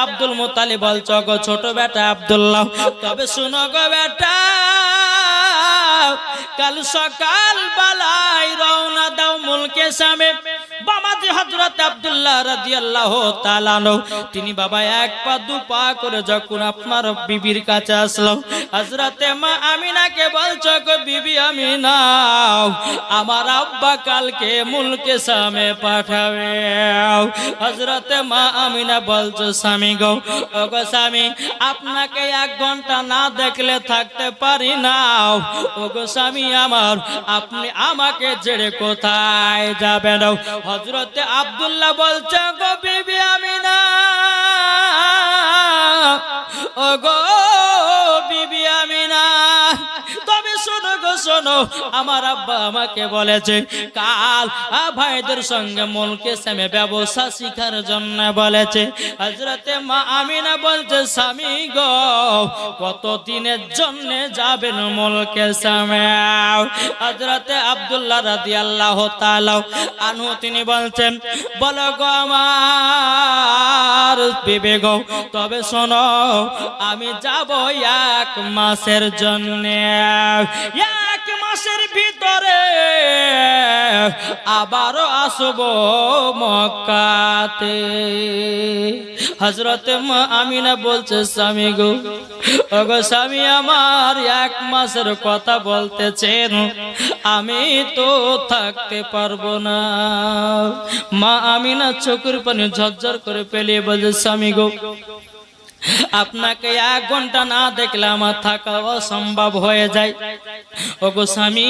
Abdul Muttalib বলছে গো ছোট বেটা আব্দুল্লাহ, তবে শুনো গো বেটা, কাল সকাল বেলায় রওনা দাও মুলকে শামে। বাবাজি হযরত আব্দুল্লাহ রাদিয়াল্লাহু তাআলা আনহু তিনি বাবা এক পা দু পা করে যখন আপনার বিবির কাছে আসলো, হযরতে মা আমিনাকে বলছো গো বিবি আমিনা, আমার আব্বা কালকে মুলকে শামে পাঠাবে। হযরতে মা আমিনা বলছো স্বামী গো, ও গো স্বামী, আপনাকে 1 ঘন্টা না দেখলে থাকতে পারি না। ও গো স্বামী আমার, আপনি আমাকে ছেড়ে কোথায় যাবেন? হযরতে আব্দুল্লাহ বলছে গো বিবি আমিনা, ও গো বিবি আমিনা, তবে শোনো গো শোনো, আমার আব্বা আমাকে বলেছে কাল ভাইদের সঙ্গে মুলকে শামে ব্যবসা শিখার জন্য বলেছে। হযরতে মা আমিনা বলছে স্বামী গো, কত দিনের জন্য যাবেন মুলকে শামে? হযরতে আব্দুল্লাহ রাদিয়াল্লাহু তাআলা আনহু তিনি বলছেন, বলো গো আমার বিবি গো, তবে শোনো, আমি যাব 1 মাসের জন্য। 1 মাসের ভিতরে আবারও আসবো মক্কাতে। হযরতে মা আমিনা বলছে স্বামী গো, ওগো স্বামী আমার, 1 মাসের কথা বলতেছেন, আমি তো থাকতে পারবো না। মা আমিনা চোখের পানি ঝরঝর করে পেলিয়ে বলছে স্বামী গো, আপনাকে 1 ঘন্টা না দেখলে আমার থাকা অসম্ভব হয়ে যায়। ওগো স্বামী,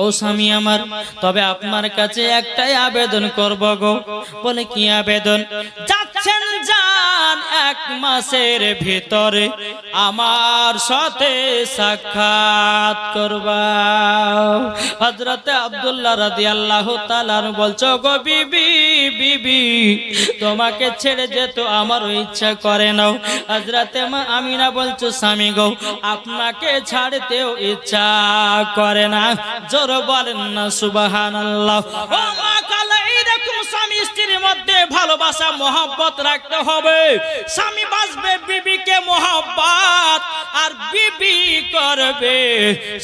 ও স্বামী আমার, তবে আপনার কাছে একটাই আবেদন করব গো। বলে কি আবেদন? যাচ্ছেন যান, 1 মাসের ভিতরে আমার সাথে সাক্ষাৎ করবা। হযরতে আব্দুল্লাহ রাদিয়াল্লাহু তাআলা বলছো গো বিবি, বিবি তোমাকে ছেড়ে যেতে আমার ইচ্ছা করে না। হযরতে মা আমিনা বলছো স্বামী গো, আপনাকে ছাড়তেও ইচ্ছা করে না। জোর বলেন না সুবহানাল্লাহ। ও মা কালে এরকম স্বামী স্ত্রীর মধ্যে ভালোবাসা মহব্বত রাখতে হবে। স্বামী বাসবে বিবিকে মহব্বত, আর বিবি করবে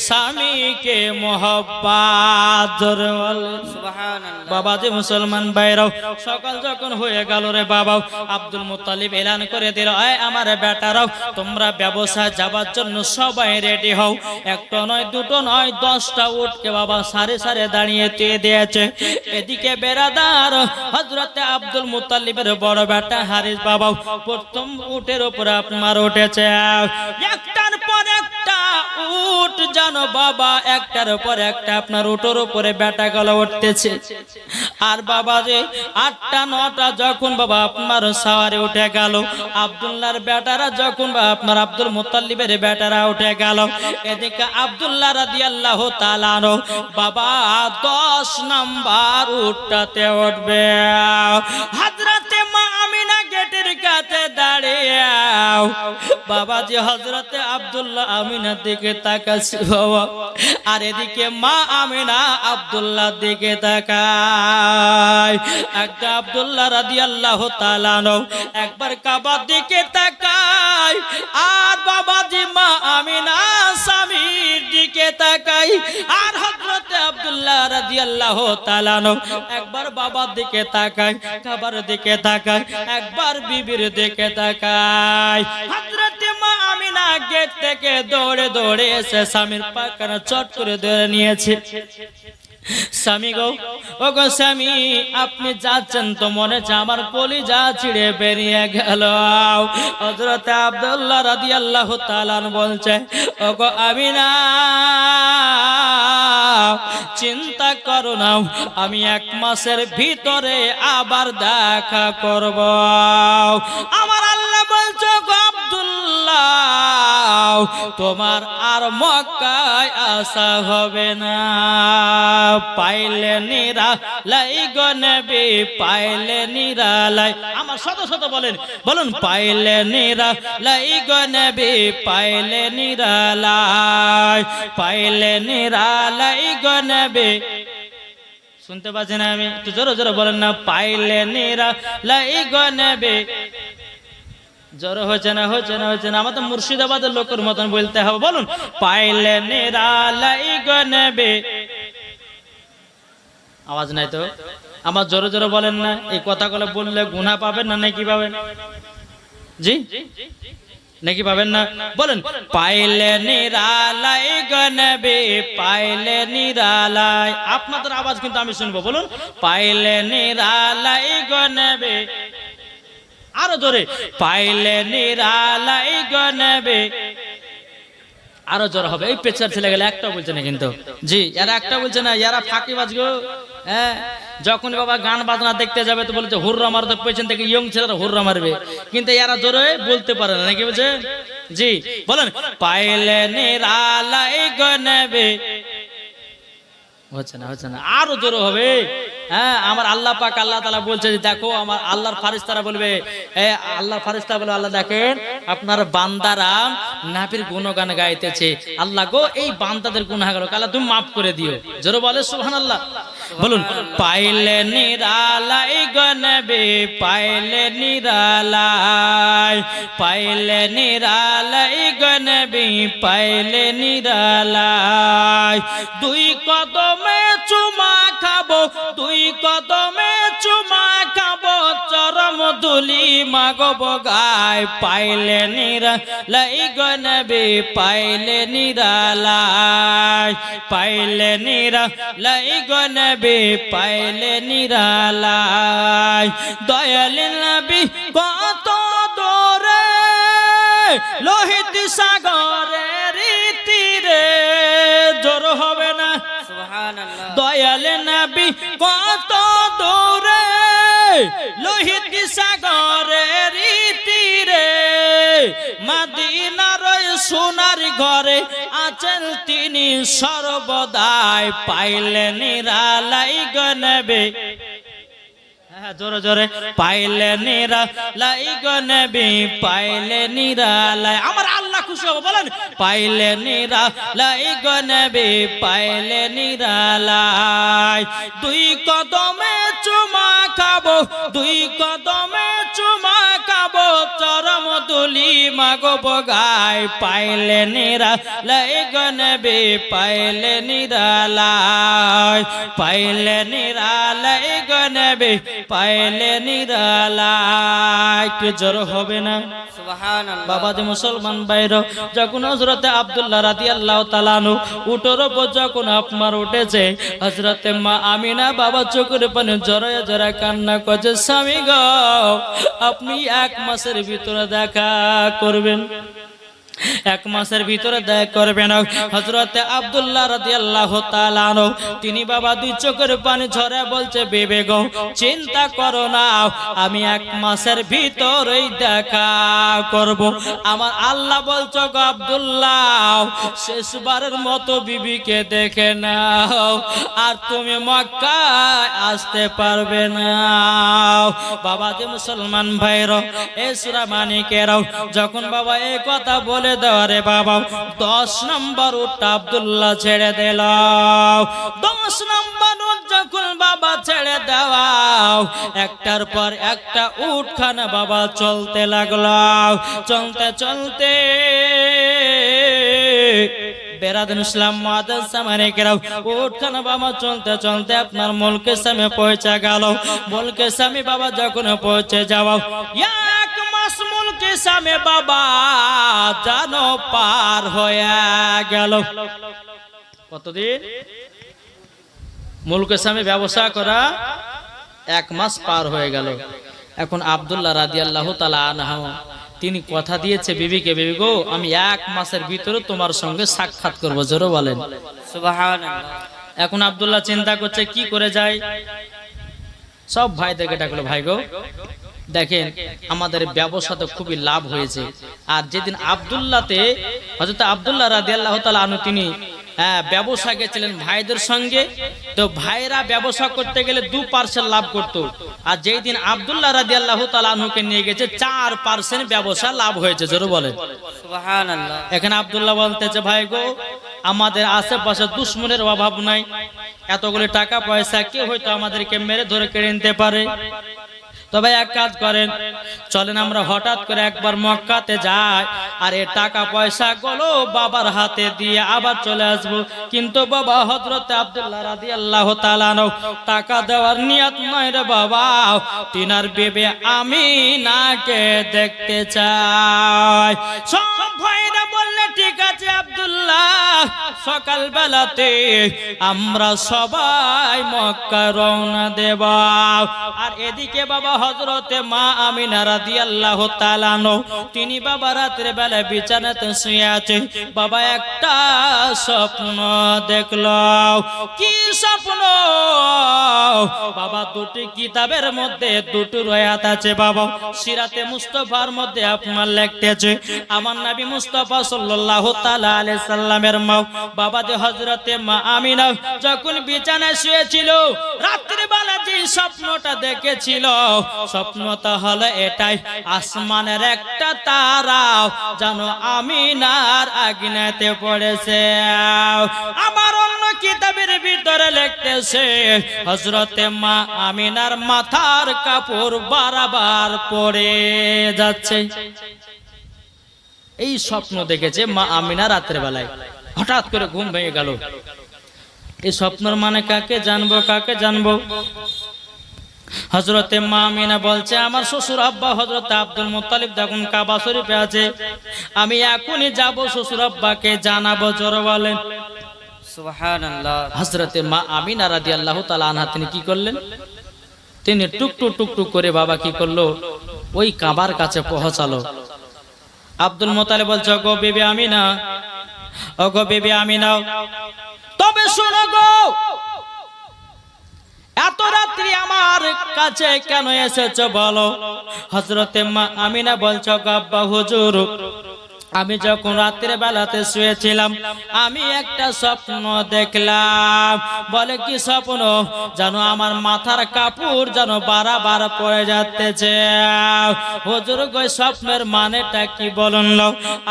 স্বামীকে মহব্বত। জোর বলেন সুবহানাল্লাহ। বাবা যে মুসলমান ভাইরাও, সকাল যখন হয়ে গেল রে বাবা, আব্দুল মুত্তালিব এলান করে দিল, আমার বেটারাও তোমরা ব্যবসায় যাবার জন্য সবাই রেডি হও। 1টা নয় 2টো নয় 10টা উটকে বাবা সারে সারে দাঁড়িয়ে দিয়েছে। এদিকে বেরাদার হযরতে আব্দুল মুত্তালিবের বড় বেটা হারিস বাবা প্রথম উটের উপরে আপনার উঠেছে। একটার পর একটা উট জানো বাবা, একটার পর একটা আপনার উটের উপরে বেটা গুলো উঠতেছে। আর বাবা যে 8টা 9টা যখন বাবা আপনার সাওয়ারে উঠে গেল, আব্দুল্লাহর বেটারা যখন বাবা আপনার আব্দুল মুত্তালিবের বেটারা উঠে গেল, এদিকে আব্দুল্লাহ রাদিয়াল্লাহু তাআলা বাবা 10 নাম্বার উটটাতে উঠবে। হযরতে মা আমিনা গেটের কাছে দাঁড়িয়ে বাবাজি হযরতে আব্দুল্লাহ আমিনার দিকে তাকাচ্ছে বাবা, আর এদিকে মা আমিনা আব্দুল্লাহর দিকে তাকায়। একটা আব্দুল্লাহ রাদিয়াল্লাহু তাআলা একবার কাবার দিকে তাকায়, আর বাবাজি মা আমিনা স্বামীর দিকে তাকায়। আর হযরতে আব্দুল্লাহ রাদিয়াল্লাহু তাআলা একবার বাবার দিকে তাকায়, কাবার দিকে তাকায়, একবার বিবির দিকে তাকায়। হযরতে মা আমিনা গেট থেকে দৌড়ে দৌড়ে এসে স্বামীর পাখানা চট করে ধরে নিয়েছে। স্বামী গো, ও গো স্বামী, আপনি যাচ্ছেন তো মনে হচ্ছে আমার কলিজা ছিঁড়ে বেরিয়ে গেল। হযরতে আব্দুল্লাহ রাদিয়াল্লাহু তাআলা বলছে, ও গো আমিনা, চিন্তা করো না, আমি 1 মাসের ভিতরে আবার দেখা করব। আমার আল্লাহ বলছে গো আব্দুল্লাহ, তোমার আর মক্কায় আসা হবে না। পাইলে নিরালাই গো নবী, পাইলে নিরালাই। আমার শত শত বলেন, বলুন পাইলে নিরালাই গো নবী, পাইলে নিরালাই, পাইলে নিরালাই গো নবী। শুনতে পাচ্ছেন না? আমি একটু জোরে জোরে বলেন না, পাইলে নিরালাই গো নবী। জড়ো হয়েছে না আমাদের মুর্শিদাবাদের লোকের মতন বলতে হবে। বলুন, পাইলে নিরালাই গনবে। আওয়াজ নাই তো, আমার জোরে জোরে বলেন না। এই কথাগুলো বললে গুনাহ পাবেন না নাকি পাবেন? জি নাকি পাবেন না? বলেন, পাইলে নিরালাই গনবে, পাইলে নিরালাই। আপনাদের আওয়াজ কিন্তু আমি শুনবো। বলুন, পাইলে নিরালাই গনবে। আরো জোরে, পাইলে নিরালাই গনবে। আরো জোর হবে। এই পেছার ছেলে গেলে একটা বলছে না কিন্তু। জি, এরা একটা বলছে না, এরা ফাঁকিবাজ গো। হ্যাঁ, যখন বাবা গান বাজনা দেখতে যাবে তো বলছে হুররা মারতে, পেছন থেকে ইয়ং ছেলেরা হুররা মারবে, কিন্তু এরা জোরে বলতে পারে না নাকি বলছে? জি, বলেন, পাইলে নিরালাই গনবে। হচ্ছে না, আরো জোর হবে। হ্যাঁ, আমার আল্লাহ পাক আল্লাহ তাআলা বলছে যে দেখো, আমার আল্লাহর ফারিস্তারা বলবে, আল্লাহর ফারিস্তা বলে, আল্লাহ দেখেন আপনার বান্দারা নাবির গুণগান গাইতেছে। আল্লাহ গো, এই বান্দাদের গুনাহগুলো আল্লাহ তুমি মাফ করে দিও। জোরে বলে সুবহানাল্লাহ। বলুন, পাইলে নিরালাই গনবে, পাইলে নিরালাই, পাইলে নিরালাই গনবে, পাইলে নিরালাই। দুই কদমে চুমা খাবো, দুই কদমে চুমা খাবো, চরম ধুলি মাগব গায়। পাইলে নিরালাই গনবে, পাইলে নিরালাই, পাইলে নিরালাই গনবে, পাইলে নিরালাই। দয়াল নবী কত দূরে, লোহিত সাগরের তীরে। জোর হবে না? সুবহানাল্লাহ। দয়াল নবী কত দূরে, লোহিত সাগরের তীরে। মদিনার সোনার ঘরে আছেন তিনি সর্বদাই। পাইলে নিরালাই গনবে। হ্যাঁ, জোরে জোরে, পাইলে নিরালাই গনবে, পাইলে নিরালাই। আমার আল্লাহ খুশি হবে। বলেন, পাইলে নিরালাই গনবে, পাইলে নিরালাই। দুই কদমে চুমা খাবো, দুই কদমে চুমা খাবো, চরম ধুলি মাগব গায়। পাইলে নিরালাই গনবে, পাইলে নিরালাই, পাইলে নিরালাই গনবে, পাইলে নিরালাই। একটু জোর হবে না? সুবহানাল্লাহ। বাবা যে মুসলমান ভাইরা, যখন হযরতে আব্দুল্লাহ রাদিয়াল্লাহু তাআলা আনহু উটের উপর যখন আপনার উঠেছে, হযরতে মা আমিনা বাবা চোখের পানি জড়ায় জড়ায় কান্না করছে, স্বামী গো, আপনি 1 মাসের ভিতরে দেখা করবেন, 1 মাসের ভিতরে দেখা করবেন। হযরতে আব্দুল্লাহ রাদিয়াল্লাহু তাআলা আনহু তিনি বাবা দুই চোখের পানি ঝরে বলছে, বিবি গো, চিন্তা করো না, আমি 1 মাসের ভিতরেই দেখা করব। আমার আল্লাহ বলছো গো আব্দুল্লাহ, শেষবারের মতো বিবিকে দেখে নাও, আর তুমি মক্কায় আসতে পারবে না। বাবা যে মুসলমান ভাইরা, এই সূরা মানিকেরাও যখন বাবা এই কথা বলে দেওয়ারে বাবা 10 নম্বর উট আব্দুল্লাহ ছেড়ে দিল। 10 নম্বর উট যখন বাবা ছেড়ে দাও, একটার পর একটা উটখানা বাবা চলতে লাগলো। চলতে চলতে বেরাদুল ইসলাম মাদান সামানে কেরাও উটখানা বাবা চলতে চলতে আপনার মুলকে সামে পৌঁছে গেল। মুলকে সামে বাবা যখন পৌঁছে যাওয়া, মুলকে সামে বাবা জানো পার হয়ে গেল। কতদিন? মুলকে সামে ব্যবসা করা 1 মাস পার হয়ে গেল। এখন আব্দুল্লাহ রাদিয়াল্লাহু তাআলা আনহু তিনি কথা দিয়েছে বিবিকে, বিবি গো, আমি 1 মাসের ভিতরে তোমার সঙ্গে সাক্ষাৎ করব। জোরে বলেন সুবহানাল্লাহ। এখন আব্দুল্লাহ চিন্তা করছে কি করে যায়। সব ভাইদেরকে ডাকলো, ভাই গো দেখেন আমাদের ব্যবসাতে খুবই লাভ হয়েছে। আর যেদিন আব্দুল্লাহতে হযরত আব্দুল্লাহ রাদিয়াল্লাহু তাআলা আনহু তিনি ব্যবসা গেছিলেন ভাইদের সঙ্গে, তো ভাইরা ব্যবসা করতে গেলে 2% লাভ করত। আর যেই দিন আব্দুল্লাহ রাদিয়াল্লাহু তাআলা আনহুকে নিয়ে গেছে 4% ব্যবসা লাভ হয়েছে। জোরে বলেন সুবহানাল্লাহ। এখানে আব্দুল্লাহ বলতেছে, ভাই গো, আমাদের আশেপাশে দুশমনের অভাব নাই, এতগুলো টাকা পয়সা কেউ হয়তো আমাদেরকে মেরে ধরে কেড়ে নিতে পারে। তবে এক কাজ করেন, চলেন আমরা হঠাৎ করে একবার মক্কাতে যাই, আর এ টাকা পয়সা গুলো বাবার হাতে দিয়ে আবার চলে আসবো। কিন্তু বাবা হযরত আব্দুল্লাহ রাদিয়াল্লাহু তাআলা আনহু টাকা দেওয়ার নিয়ত নয় রে বাবা, তিনার বিবি আমিনাকে দেখতে চাই। সব ভাইরা বললে ঠিক আছে আব্দুল্লাহ, সকাল বেলাতে আমরা সবাই মক্কা রওনা দেব। আর এদিকে বাবা হযরতে মা আমিনা রাদিয়াল্লাহু তাআলা আনহু তিনি বাবা রাতের বেলা বিছানাতে শুয়ে আছে। বাবা একটা স্বপ্ন দেখলো। কি স্বপ্ন? বাবা দুটি কিতাবের মধ্যে দুটো রয়াত আছে বাবা, সিরাতে মুস্তাফার মধ্যে আপনার লিখতেছে আমার নবী মুস্তাফা সাল্লাল্লাহু তাআলা আলাইহি সাল্লামের মা বাবা যে হযরতে মা আমিনা যখন বিছানায় শুয়েছিল, রাতের বেলা যে স্বপ্নটা দেখেছিল, স্বপ্নটা হলো এটাই, আসমানের একটা তারা যেন আমিনার আগ্নেতে পড়েছে। আমার অন্য কিতাবের ভিতরে লিখতেছে হযরতে মা আমিনার মাথার কাপড় বারবার পড়ে যাচ্ছে। এই স্বপ্ন দেখেছে মা আমিনা রাতের বেলায়। হঠাৎ করে ঘুম ভেঙে গেল। এই স্বপ্নের মানে কাকে জানবো, কাকে জানবো? হযরতে মা আমিনা বলছে আমার শ্বশুর আব্বা হযরত আব্দুল মুত্তালিব যখন কাবা শরীফে আছে, আমি এখনই যাব শ্বশুর আব্বাকে জানাবো। জোরে বলেন সুবহানাল্লাহ। হযরতে মা আমিনা রাদিয়াল্লাহু তাআলা আনহা তিনি কি করলেন? তিনি টুকটুক টুকটুক করে বাবা কি করলো, ওই কাবার কাছে পৌঁছালো। আব্দুল মুত্তালিব বলছে গো বিবি আমিনা, ও গো বিবি আমিনা, তবে শোনো গো, এত রাত্রি আমার কাছে কেন এসেছো বলো? হযরতে মা আমিনা বলছো গো আব্বা হুজুর, আমি যখন রাতের বেলাতে শুয়েছিলাম আমি একটা স্বপ্ন দেখলাম। বলে কি স্বপ্ন? জানো আমার মাথার কাপড় যেন বারবার পড়ে যাচ্ছে। হুজুর গো স্বপ্নের মানেটা কি বলুন?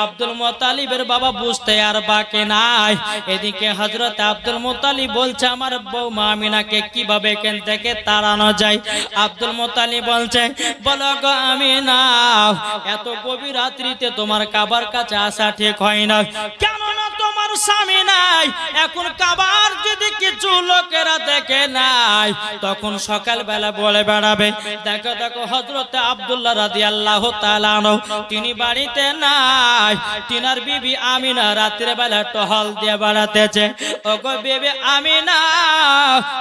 আব্দুল মুত্তালিবের বাবা বুঝতে আর বাকি নাই। এদিকে হযরত আব্দুল মুত্তালিব বলছে আমার বৌমা আমিনাকে কিভাবে এখান থেকে তাড়ানো যায়। আব্দুল মুত্তালিব বলছে বলো গো আমিনা, এত গভীর রাত্রিতে তোমার কাবার কাছে আসা ঠিক হয় না, কেননা তোমার স্বামী নাই। এখন কাবার যদি কিছু লোকেরা দেখে নাই, তখন সকাল বেলা বলে বেড়াবে দেখো দেখো হযরতে আব্দুল্লাহ রাদিয়াল্লাহু তাআলা আনহু তিনি বাড়িতে নাই, তিনার বিবি আমিনা রাতের বেলা টহল দিয়ে বেড়াতেছে। ওগো বিবি আমিনা,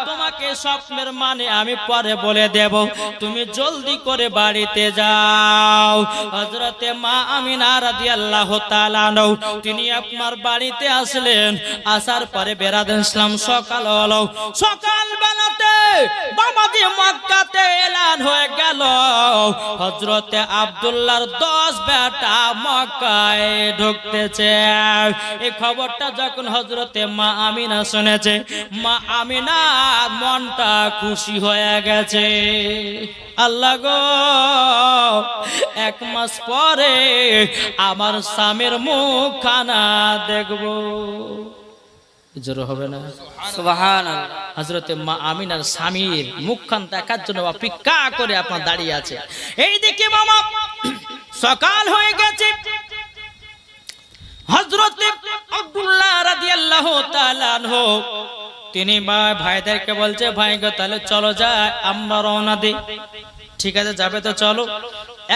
তোমাকে স্বপ্নের মানে আমি পরে বলে দেব, তুমি জলদি করে বাড়িতে যাও। হযরতে মা আমিনা রাদিয়াল্লাহু তাআলা আনহু তিনি আপনার বাড়িতে আসলেন। আসার পরে বেরাদান ইসলাম সকাল হলো। সকাল বেলাতে বাবাজি মক্কাতে এলান হয়ে গেল হযরতে আব্দুল্লাহর 10 বেটা মক্কায় ঢুকতেছে। এই খবরটা যখন হযরতে মা আমিনা শুনেছে, মা আমিনার মনটা খুশি হয়ে গেছে। আল্লাহ গো, 1 মাস পরে আমার স্বামীর মুখখানা দেখবো। জোর হবে না সুবহানাল্লাহ। হযরতে মা আমিনার স্বামীর মুখখান দেখার জন্য অপেক্ষা করে আপনার দাঁড়িয়ে আছে। এইদিকে বাবা সকাল হয়ে গেছে। হযরতে আব্দুল্লাহ রাদিয়াল্লাহু তাআলা আনহু তিনি ভাইদেরকে বলছে ভাই গো তাহলে চলো যাই, আমরা রওনা দিই। ঠিক আছে যাবে তো চলো।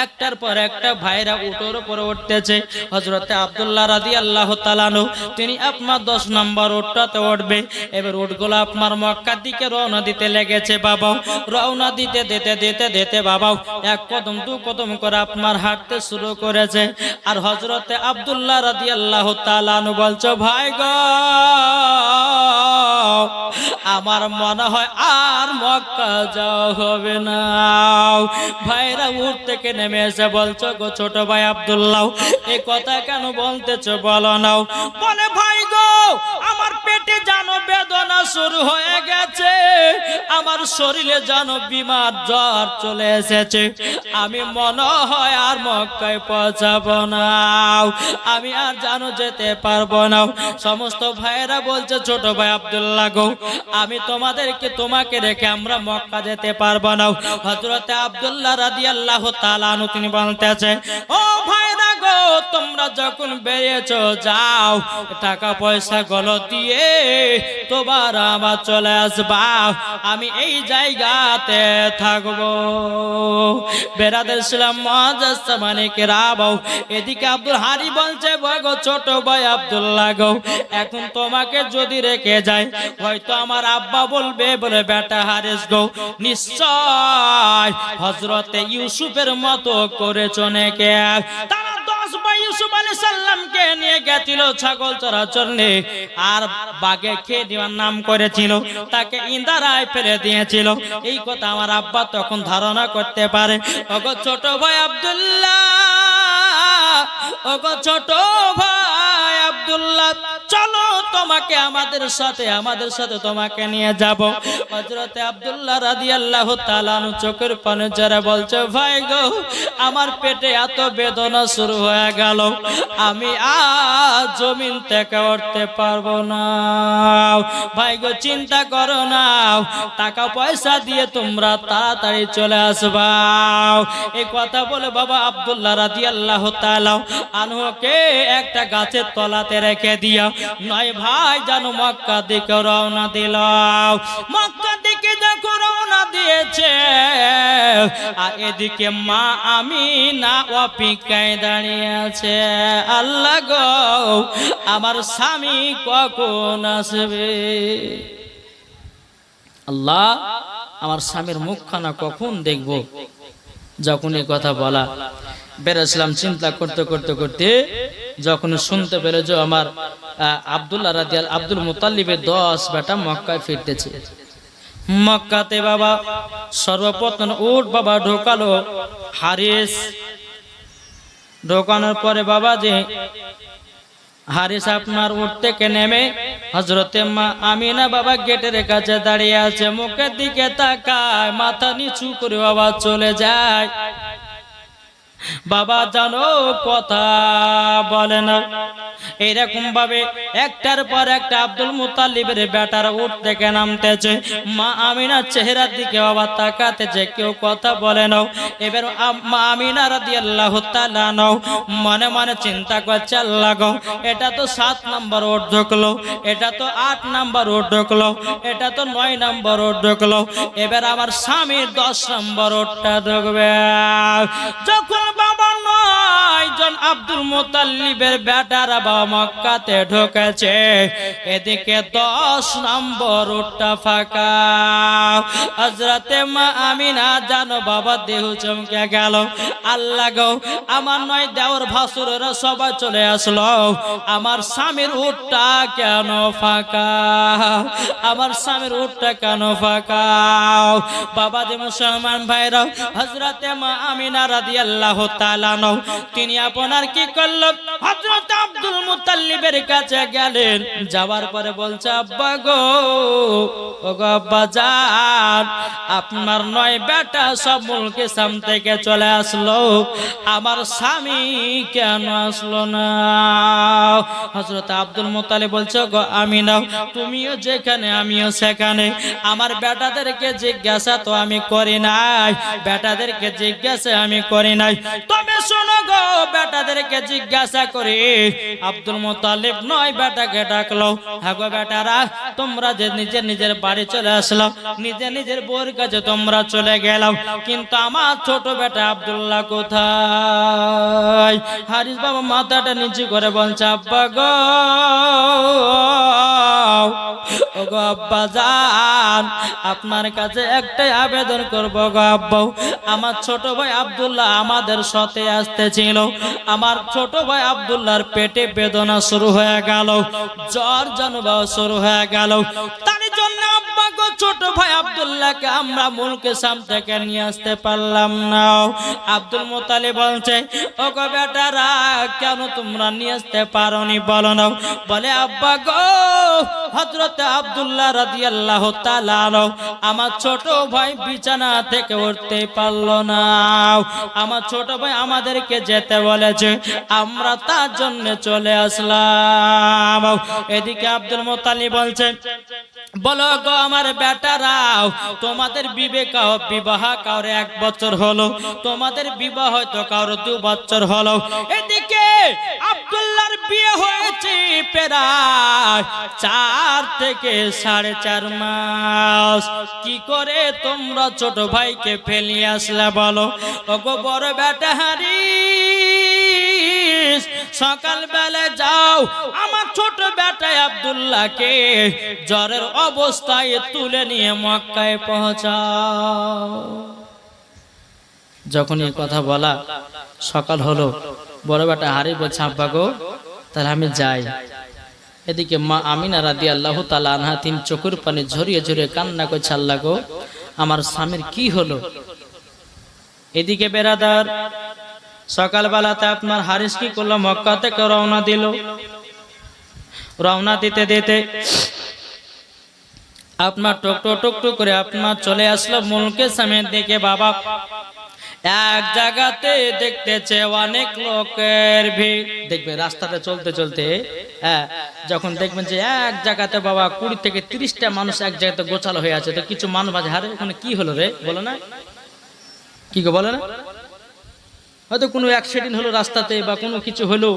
একটার পর একটা ভাইরা উটোর উপরে উঠতেছে। হযরতে আব্দুল্লাহ রাদিয়াল্লাহু তাআলা আনহু তিনি আপনার 10 নম্বর উটটাতে উঠবে। এবার উটগুলো আপনার মক্কার দিকে রওনা দিতে লেগেছে বাবা। রওনা দিতে দিতে বাবা 1 কদম 2 কদম করে আপনার হাঁটতে শুরু করেছে। আর হযরতে আব্দুল্লাহ রাদিয়াল্লাহু তাআলা আনহু বলছে ভাই গো, আমার মনে হয় আর মক্কা যাওয়া হবে না। ভাইরা উঠ থেকে নেমে এসে বলছো গো ছোট ভাই আব্দুল্লাহ, এই কথা কেন বলতেছো বলো নাও। বলে ভাই গো, আমার পেট পেটে জানো বেদনা শুরু হয়ে গেছে, আমার শরীরে জানো বিমার জ্বর চলে এসেছে, আমি মনে হয় আর মক্কায় পৌঁছাবো না, আমি আর জানো যেতে পারবো না। সমস্ত ভাইয়েরা বলছে ছোট ভাই আব্দুল্লাহ গো, আমি তোমাকে রেখে আমরা মক্কা যেতে পারবো না। হযরতে আব্দুল্লাহ রাদিয়াল্লাহু তাআলা আনহু তিনি বলতেছে, ও ভাইরা গো, তোমরা যখন বেরিয়েছো যাও, টাকা পয়সা গুলো দিয়ে তোমার আমার চলে আসবা, আমি এই জায়গাতে থাকবো। বেরাদের ইসলাম মুআজ্জাজ সামানে কেরাম, এদিকে আব্দুল হারি বলছে গো ছোট ভাই আব্দুল্লাহ গো, এখন তোমাকে যদি রেখে যায় হয়তো আমার আব্বা বলবে বলে বেটা হারিস গো নিশ্চয় হযরতে ইউসুফের মতো করেছো নাকি। তারা 10 ভাই ইউসুফ আলাইহিস সালামকে নিয়ে গেছিল ছাগল চড়ার জন্য, আর বাঘে খেয়ে দেওয়ার নাম করেছিল, তাকে ইন্দারায় ফেলে দিয়েছিল। এই কথা আমার আব্বা তখন ধারণা করতে পারে। ওগো ছোট ভাই আব্দুল্লাহ, ওগো ছোট ভাই আব্দুল্লাহ, চলো তোমাকে আমাদের সাথে তোমাকে নিয়ে যাব। হযরতে আব্দুল্লাহ রাদিয়াল্লাহু তাআলা আনহু চোখের পানি ঝরে বলছে, ভাই গো, আমার পেটে এত বেদনা শুরু হয়ে গেল, আমি আজ জমিন থেকে উঠতে পারবো না। ভাই গো চিন্তা করো না, টাকা পয়সা দিয়ে তোমরা তাড়াতাড়ি চলে আসবা। এই কথা বলে বাবা আব্দুল্লাহ রাদিয়াল্লাহু তাআলা আনহুকে একটা গাছের তলাতে রেখে দিয়া নয় ভাই জানো মক্কা দিকে রওনা দিল। মক্কা দিকে যখন রওনা দিয়েছে, আর এদিকে মা আমিনা অপেক্ষায় দাঁড়িয়ে আছে, আল্লাহ গো আমার স্বামী কখন আসবে, আল্লাহ আমার স্বামীর মুখখানা কখন দেখবো। যখন এই কথা বলা বেরাসলাম চিন্তা করতে করতে করতে যখন শুনতে পেরে যে আমার আব্দুল্লাহ রাদিয়াল্লাহু আব্দুল মুত্তালিবের 10 বেটা মক্কায় ফিরতেছে। মক্কাতে বাবা সর্বপ্রথম উট বাবা ঢোকালো হারিস। ঢোকানোর পরে বাবা যে হারিস আপনার উট থেকে নেমে হযরতে মা আমিনা বাবা গেটের কাছে দাঁড়িয়ে আছে, মুখের দিকে তাকায়, মাথা নিচু করে বাবা চলে যায়। বাবা জানো কথা বলে না। এরকম ভাবে একটার পর একটা আব্দুল মুত্তালিবের বেটার উট থেকে নামতেছে, মা আমিনার চেহারার দিকে বাবা তাকাতেছে, কেউ কথা বলে না। এবার মা আমিনা রাদিয়াল্লাহু তাআলা মনে মনে চিন্তা করছে, আল্লাহ গো, এটা তো 7 নম্বর উট ঢুকলো, এটা তো 8 নম্বর উট ঢুকলো, এটা তো 9 নম্বর উট ঢুকলো, এবার আমার স্বামীর 10 নম্বর উটটা ঢুকবে। যখন বাবা 9 জন আব্দুল মুত্তালিবের বেটারা বাবা মক্কাতে ঢুকেছে, এদিকে 10 নম্বর উটটা ফাঁকা। হযরতে মা আমিনা জানো বাবা দেহ চমকে গেল, আল্লাহ গো আমার 9 দেওর ভাসুরেরা সবাই চলে আসলো, আমার স্বামীর উটটা কেন ফাঁকা, আমার স্বামীর উটটা কেন ফাঁকা। বাবা যে মুসলমান ভাইরা, হযরতে মা আমিনা রাদিয়াল্লাহু তাআলা তিনি আপনার কি করল, হযরত আব্দুল মুত্তালিবের কাছে গেলেন। যাওয়ার পরে বলছে, আব্বা গো, ওগো আব্বা জান, আপনার 9 বেটা সব মুলকে সাম থেকে চলে আসলো, আমার স্বামী কেন আসলো না। হযরত আব্দুল মুত্তালিব বলছে, গো আমিনা, তুমিও যেখানে আমিও সেখানে, আমার বেটাদেরকে জিজ্ঞাসা তো আমি করি নাই, বেটাদেরকে জিজ্ঞাসা আমি করি নাই, তবে শোনো গো, বেটাদেরকে জিজ্ঞাসা করে আব্দুল মুত্তালিব 9 বেটাকে ডাকলো, হ্যাঁ গো বেটারা, তোমরা যে নিজের বাড়ি চলে আসলো, নিজের বউর কাছে তোমরা চলে গেলাম, কিন্তু আমার ছোট বেটা আব্দুল্লাহ কোথায়? হারিস বাবা মাথাটা নিচু করে বলছে, আব্বা গো, ওগো আব্বা জান, আপনার কাছে একটাই আবেদন করবো গো আব্বা, আমার ছোট ভাই আব্দুল্লাহ আমাদের সাথে আসতেছিল, আমার ছোট ভাই আব্দুল্লাহর পেটে বেদনা শুরু হয়ে গেল, জ্বর জানবা শুরু হয়ে গেল, তার জন্য আব্বা গো ছোট ভাই আব্দুল্লাহকে আমরা মুলকে শাম থেকে নিয়ে আসতে পারলাম না। আব্দুল মুত্তালিব বলছে, ওগো বেটারা, কেন তোমরা নিয়ে আসতে পারোনি বলো না? বলে, আব্বা গো, হযরত আব্দুল্লাহ রাদিয়াল্লাহু তাআলা আমার ছোট ভাই বিছানা থেকে উঠতে পারলো না। আমার ছোট ভাই আমাদেরকে যেতে বলেছে, আমরা তার জন্য চলে আসলাম। এদিকে আব্দুল মুত্তালিব বলছে, বলো গো আমার বেটারাও, তোমাদের বিবাহ কারো 1 বছর হলো, তোমাদের বিবাহ হয়তো কারো 2 বছর হলো। এদিকে আব্দুল্লাহর বিয়ে হয়েছে প্রায় 4 থেকে 4.5 মাস। কি করে তোমরা ছোট ভাইকে ফেলিয়ে আসলে বলো? ওগো বড় বেটা হারিস, সকালবেলা যাও আমার ছোট বেটা আব্দুল্লাহকে জ্বরের অবস্থায় তুলে নিয়ে মক্কায় পৌঁছাও। যখন এই কথা বলা, সকাল হলো, বড় বেটা হারি বলছে, আব্বা গো তাহলে আমি যাই। এদিকে মা আমিনা রাদিয়াল্লাহু তাআলা আনহা 3 চোখের পানি ঝরিয়ে ঝরিয়ে কান্না করছে, আল্লাহ গো আমার স্বামীর কি হলো? এদিকে বেরাদার সকালবেলাতে আপনার হারিস কি করলো, মক্কা থেকে রওনা দিল। রওনা দিতে দিতে আপনার টুক করে আপনার চলে আসলো মুলকে সামের দিকে। বাবা এক জায়গাতে দেখতেছে অনেক লোকের ভিড়। দেখবে রাস্তাতে চলতে চলতে যখন দেখবেন যে এক জায়গাতে বাবা 20 থেকে 30টা মানুষ এক জায়গাতে গোছালো হয়ে আছে, তো কিছু মানুষ ভাবে হারে ওখানে কি হলো রে, বলো না কি গো, বলে না? হয়তো কোনো অ্যাক্সিডেন্ট হলো রাস্তাতে বা কোনো কিছু হলো,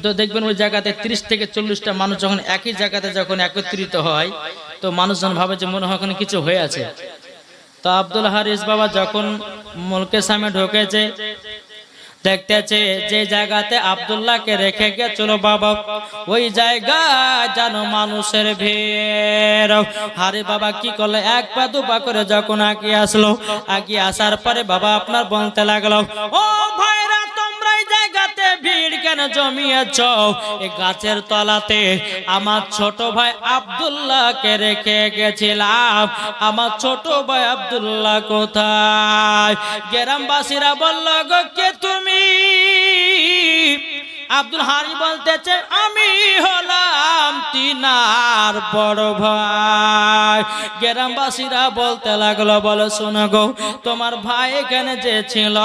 তো দেখবেন ওই জায়গাতে 30 থেকে 40টা মানুষ যখন একই জায়গাতে যখন একত্রিত হয়, তো মানুষজন ভাবে যে মনে হয় ওখানে কিছু হয়ে আছে। তো আব্দুল হারিস বাবা যখন মুলকে সামনে ঢোকেছে, দেখতেছে যে জায়গাতে আব্দুল্লাহকে রেখে গেছিল বাবা, ওই জায়গা জানো মানুষের ভিড়। হারি বাবা কি করলো, 1 পা 2 পা করে যখন আগে আসলো, আগে আসার পরে বাবা আপনার বলতে লাগলো, ও ভাইরা তোমরা এই জায়গাতে ভিড় কেন জমিয়েছ? এই গাছের তলাতে আমার ছোট ভাই আব্দুল্লাহকে রেখে গেছিলাম। আমার ছোট ভাই আব্দুল্লাহ কোথায়? গ্রামবাসীরা বলল, গো কে তুমি? আব্দুল হারি বলতেছে, আমি হলাম তিনার বড় ভাই। গ্রামবাসীরা বলতে লাগলো, বলো শোনো গো, তোমার ভাই এখানে যে ছিল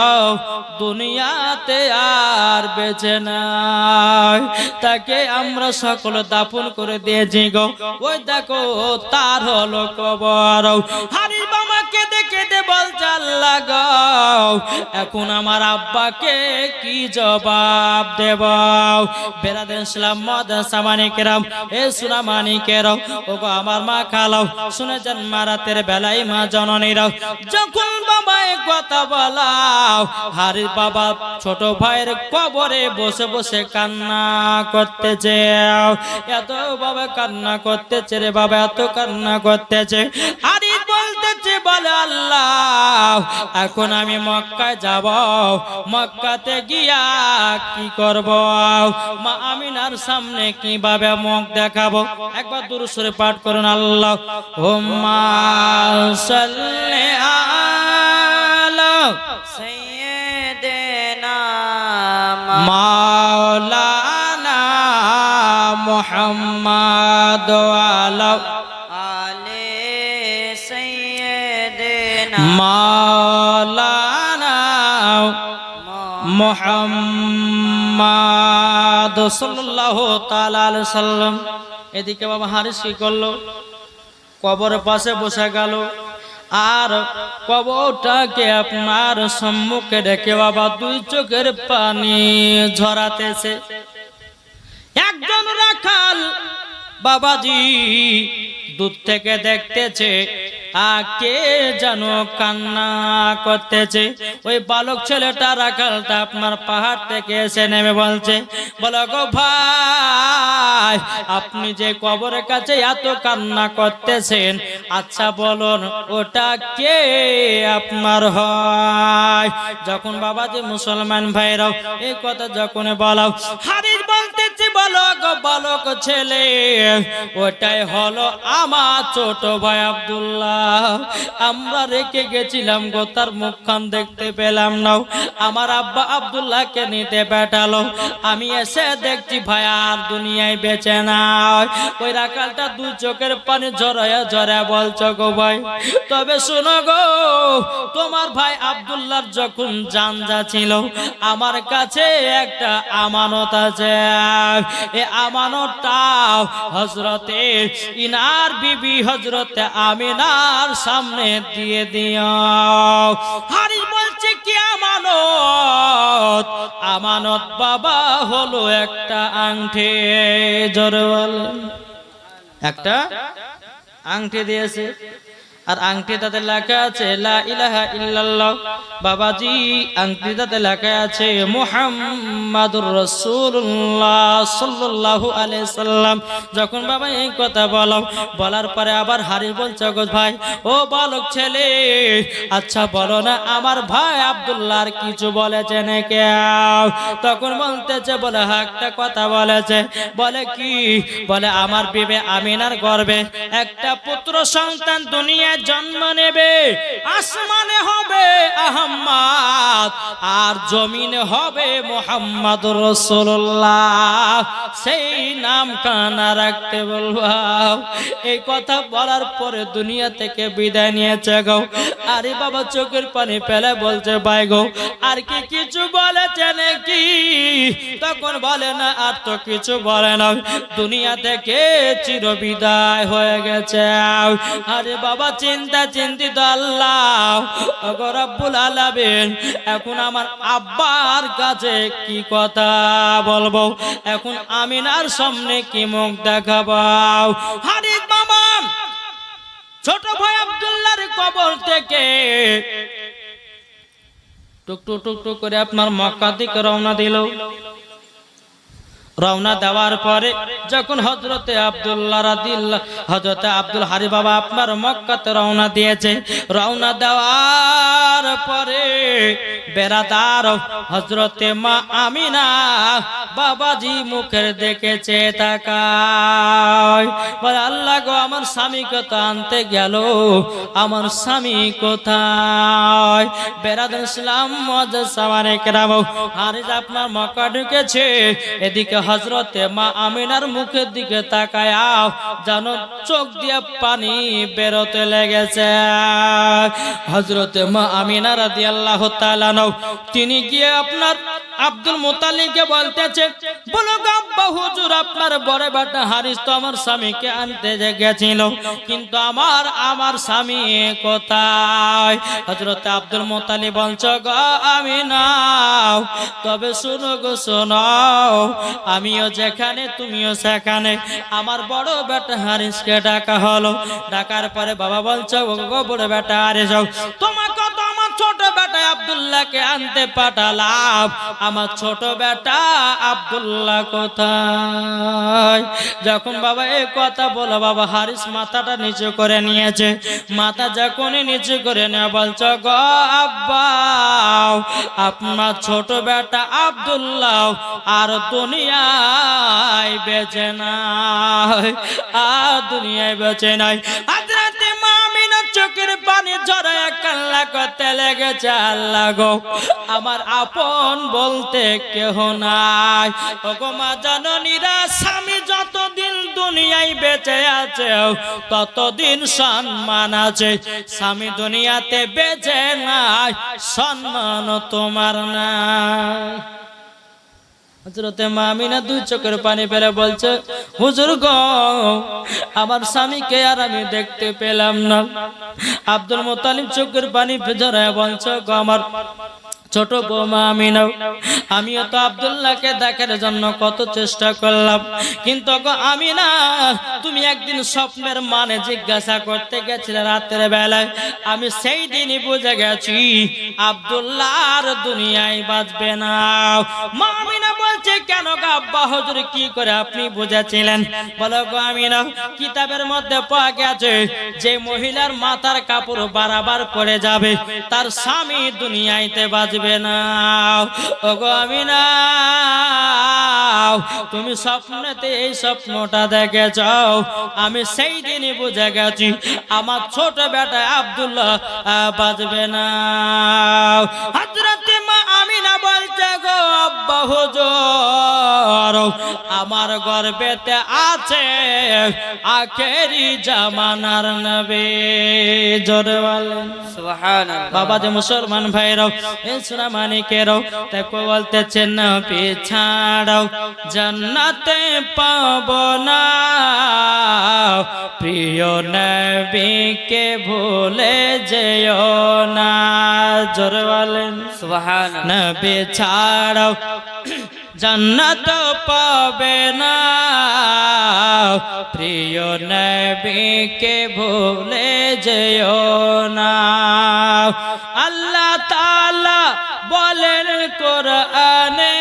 দুনিয়াতে আর বেঁচে নাই, তাকে আমরা সকল দাফন করে দিয়েছি গো। ওই দেখো তার হলো কবর। হারি বাবা কেঁদে কেঁদে বলছে, আল্লাহ গো এখন আমার আব্বাকে কি জবাব দেব? বেরাদের ইসলাম মাদ্রাসা মানিকেরাম, এ সুনা মানিকেরাও, ওগো আমার মা খালাও, শুনে যান মারাতের বেলায় মা জননীরাও, যখন বাবা কথা বলাও, হারির বাবা ছোট ভাইয়ের কবরে বসে বসে কান্না করতেছে। এত বাবা কান্না করতেছে রে বাবা, এত কান্না করতেছে। হারি বলতেছে, বলে আল্লাহ এখন আমি মক্কায় যাব, মক্কাতে গিয়া কি করব? মা আমিনার সামনে কিভাবে মুখ দেখাবো? একবার দুরূদ শরীফ পাঠ করুন, আল্লাহুম্মা সাল্লি আলা সাইয়্যিদিনা মাওলানা মুহাম্মাদ ওয়া আলা আলি সাইয়্যিদিনা মাওলানা মুহাম্মাদ সাল্লাল্লাহু তাআলা আলাইহি সাল্লাম। এদিকে বাবা হারিস কি করলো, কবরের পাশে বসে গেল, আর কবরটাকে আপনার সম্মুখে রেখে বাবা 2 চোখের পানি ঝরাতেছে। একজন রাখাল বাবাজি দূর থেকে দেখতেছে, কে যেন কান্না করতেছে। ওই বালক ছেলেটা রাখালটা আপনার পাহাড় থেকে এসে নেমে বলছে, বলো গো ভাই আপনি যে কবরের কাছে এত কান্না করতেছেন, আচ্ছা বলুন ওটা কে আপনার হয়? যখন বাবাজি মুসলমান ভাইরাও এই কথা যখন বলাও, হারিস বলতেছে, বলো গো বালক ছেলে, ওটাই হলো আমার ছোট ভাই আব্দুল্লাহ। আমরা রেখে গেছিলাম গো, তার মুখখান দেখতে পেলাম না। আমার আব্বা আব্দুল্লাহকে নিতে পাঠালো, আমি এসে দেখছি ভাই আর দুনিয়ায় বেঁচে নাই। ওই রাখালটা দু চোখের পানি ঝরায়া ঝরা বলছো গো ভাই, তবে শোনো গো, তোমার ভাই আব্দুল্লাহর যখন জান যাচ্ছিল, আমার কাছে একটা আমানত আছে। এ আমানতটা হযরতে ইনার বিবি হযরতে আমিনার সামনে দিয়ে দিও। হারিস বলছে কি আমানত? আমানত বাবা হলো একটা আংটি। জোরে বলেন। একটা আংটি দিয়েছে, আর আংটিটাতে লেখা আছে লা ইলাহা ইল্লাল্লাহ। বাবাজি আংটিটাতে লেখা আছে মুহাম্মাদুর রাসূলুল্লাহ সাল্লাল্লাহু আলাইহি সাল্লাম। যখন বাবা এই কথা বলার পরে আবার হারিস বলছে গো ভাই, ও বালক ছেলে, আচ্ছা বলো না আমার ভাই আব্দুল্লাহর কিছু বলেছে নাকি? তখন বলতেছে, বলে হ্যাঁ একটা কথা বলেছে। বলে কি? বলে আমার বিবি আমিনার গর্ভে একটা পুত্র সন্তান দুনিয়া জন্ম নেবে, আসমানে হবে আহমদ আর জমিনে হবে মুহাম্মাদুর রাসূলুল্লাহ। সেই নাম কানা রাখতে বলবো। এই কথা বলার পরে দুনিয়া থেকে বিদায় নিয়েছে গো। আরে বাবা চোখের পানি ফেলে বলছে ভাই গো আর কি কিছু বলেছে নাকি? তখন বলে না আর তো কিছু বলে না, দুনিয়া থেকে চিরবিদায় হয়ে গেছে। আরে বাবা চিন্তা চিন্তিত আল্লাহ ওগো রব্বুল আলামিন, এখন আমার আব্বার কাছে কি কথা বলবো? এখন আমিনার সামনে কি মুখ দেখাবো? হারিস বাবা ছোট ভাই আব্দুল্লাহর কবর থেকে টুক টুক টুক টুক করে আপনার মক্কা দিকে রওনা দিল। রওনা দেওয়ার পরে যখন হযরতে আব্দুল্লাহ রাদিয়াল্লাহু হযরতে আব্দুল হারি বাবা আপনার মক্কাতে রওনা দিয়েছে, রওনা দেওয়ার পরে বেরাদার হযরতে মা আমিনা বাবাজি মুখের দেখেছে তাকায়, বলে আল্লাহ গো আমার স্বামী কোথা আনতে গেল, আমার স্বামী কোথায়? বেরাদার ইসলাম মুআজ্জাজ সাওয়ারে কেরাম, হারিস আপনার মক্কা ঢুকেছে, এদিকে হযরতে মা আমিনার মুখের দিকে তাকায় যেন চোখ দিয়ে পানি বেরোতে লেগেছে। হযরতে মা আমিনা রাদিয়াল্লাহু তাআলা তিনি গিয়ে আপনার আব্দুল মুত্তালিবকে বলতেছে, বলো আব্বা হুজুর আপনার বড় বেটা হারিস তো আমার স্বামীকে আনতে গেছিল, কিন্তু আমার স্বামী কোথায়? হযরতে আব্দুল মুত্তালিব বলছে গো আমিনা, তবে শোনো গো শোনো, আমিও যেখানে তুমিও সেখানে। আমার বড় বেটা হারিসকে ডাকা হলো, ডাকার পরে বাবা বলছে গো বড় বেটা হারিস, তোমাকে তো আমার ছোট বেটা আব্দুল্লাহকে আনতে পাঠালাম, আমার ছোট বেটা আব্দুল্লাহ কোথায়? যখন বাবা এই কথা বলো, বাবা হারিস মাথাটা নিচু করে নিয়েছে। মাথা যখনই নিচু করে নেওয়া বলছে গো আব্বা, আপনার ছোট বেটা আব্দুল্লাহ আর দুনিয়ায় বেঁচে নাই, আর দুনিয়ায় বেঁচে নাই। হযরতে মা আমিনা চোখের পানি ঝরায় কান্না করতে লেগেছে, আল্লাহ গো আমার আপন বলতে কেহ নাই। ওগো মা জননীরা, স্বামী যতদিন দুনিয়ায় বেঁচে আছে ততদিন সম্মান আছে, স্বামী দুনিয়াতে বেঁচে নাই, সম্মান তোমার নাই। হযরতে মা আমিনা দুই চোখের পানি ফেলে বলছে, হুজুর গো আমার স্বামীকে আর আমি দেখতে পেলাম না। আব্দুল মুত্তালিব চোখের পানি ঝরায় বলছে গো আমার ছোট বৌমা আমিনা, আমিও তো আব্দুল্লাহকে দেখার জন্য কত চেষ্টা করলাম, কিন্তু গো আমিনা তুমি একদিন স্বপ্নের মানে জিজ্ঞাসা করতে গেছিলে রাতের বেলায়, আমি সেই দিনই বুঝে গেছি আব্দুল্লাহ আর দুনিয়ায় বাঁচবে না। মা আমিনা বলছে, কেন গো আব্বা হুজুর কি করে আপনি বুঝেছিলেন? বলো গো আমিনা, কিতাবের মধ্যে পাওয়া গেছে যে মহিলার মাথার কাপড় বারবার পড়ে যাবে তার স্বামী দুনিয়াতে বাঁচবে না। ওগো আমিনা তুমি স্বপ্নেতে এই স্বপ্নটা দেখেছ, আমি সেই দিনই বুঝে গেছি আমার ছোট বেটা আব্দুল্লাহ বাঁচবে না। হযরত মা আমিনা বলছে গো আব্বা হুজুর, আমার গর্ভেতে আছে আখেরি জামানার নবী। জোরে বলেন সুবহানাল্লাহ। বাবা যে মুসলমান ভাইরাও, এই সোনা মানিকেরাও, তাকে বলতেছেন নবী ছাড়াও জান্নাতে পাবো না, প্রিয় নবীকে ভুলে যেও না। জোরে বলেন সুবহানাল্লাহ। নবী ছাড়াও জান্নাত পাবে না, প্রিয় নবীকে ভুলে যেও না। আল্লাহ তাআলা বলেন কোরআনে,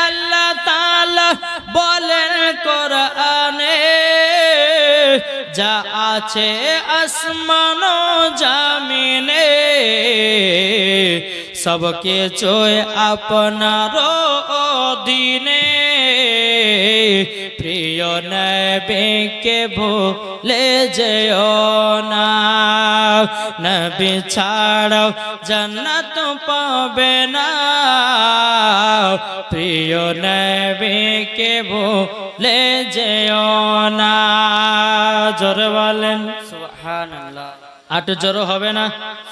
আল্লাহ তাআলা বলেন কোরআনে, যা আছে আসমান ও জমিনে সব কিছুই আপনার অধীনে, প্রিয় নবীকে ভুলে যেও না। নবী ছাড়াও জান্নাত পাবে না, প্রিয় নবীকে ভুলে যেও না। জোরে বলেন সুবহানাল্লাহ। আটু জোর হবে না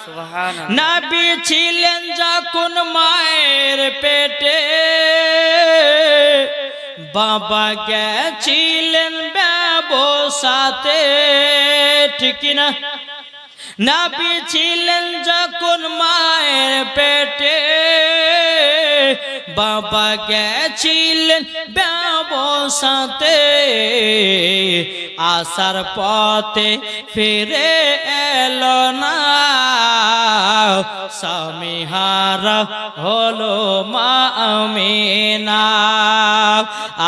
সুবহানাল্লাহ। নবী ছিলেন যখন মায়ের পেটে, বাবা গেছিলেন ব্যবসাতে, ঠিক না? নবী ছিলেন যখন মায়ের পেটে, বাবা গেছিলেন ব্যবসাতে, আসার পথে ফিরে এলো না, স্বামী হারা হলো মা আমিনা।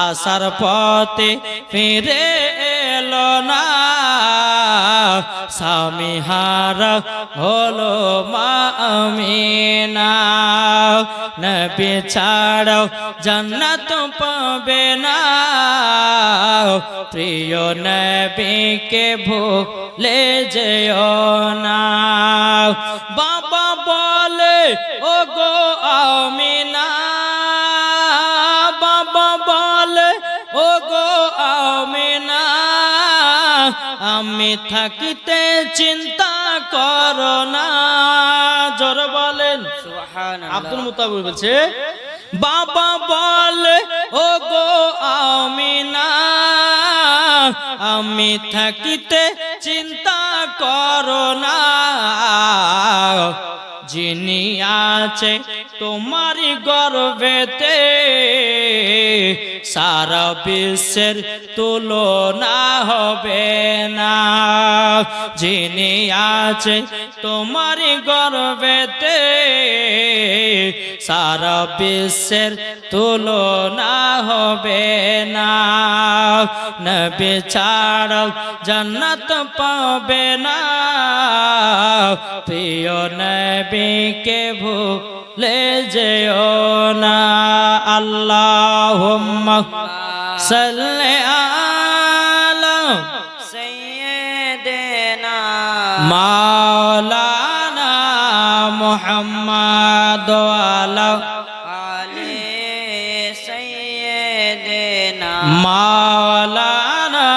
আসার পথে ফিরে এলো না, স্বামী হারা হলো মা আমিনা। নবী ছাড়াও জান্নাত পাবে না, প্রিয় নবীকে ভুলে যেও না। বাবা বলে ও গো আমিনা, বাবা বলে ও গো আমিনা, আমি থাকিতে চিন্তা করো না। জোর বলেন সুবহানাল্লাহ। আব্দুল মুত্তালিব বলছে বাবা বলে ও গো আমিনা, আমি থাকিতে চিন্তা করো না, যিনি আছে তোমারি গর্ভেতে সারা বিশ্বের তুলনা হবে না। যিনি আছে তোমারি গর্ভেতে সারা বিশ্বের তুলনা হবে না। নবী ছাড়াও জান্নাত পাবে না, প্রিয় নবীকে ভুলে যেও না। আল্লাহুম্মা সাল্লি আলা সাইয়্যিদিনা মাওলানা মুহাম্মাদ ওয়া আলি সাইয়্যিদিনা মাওলানা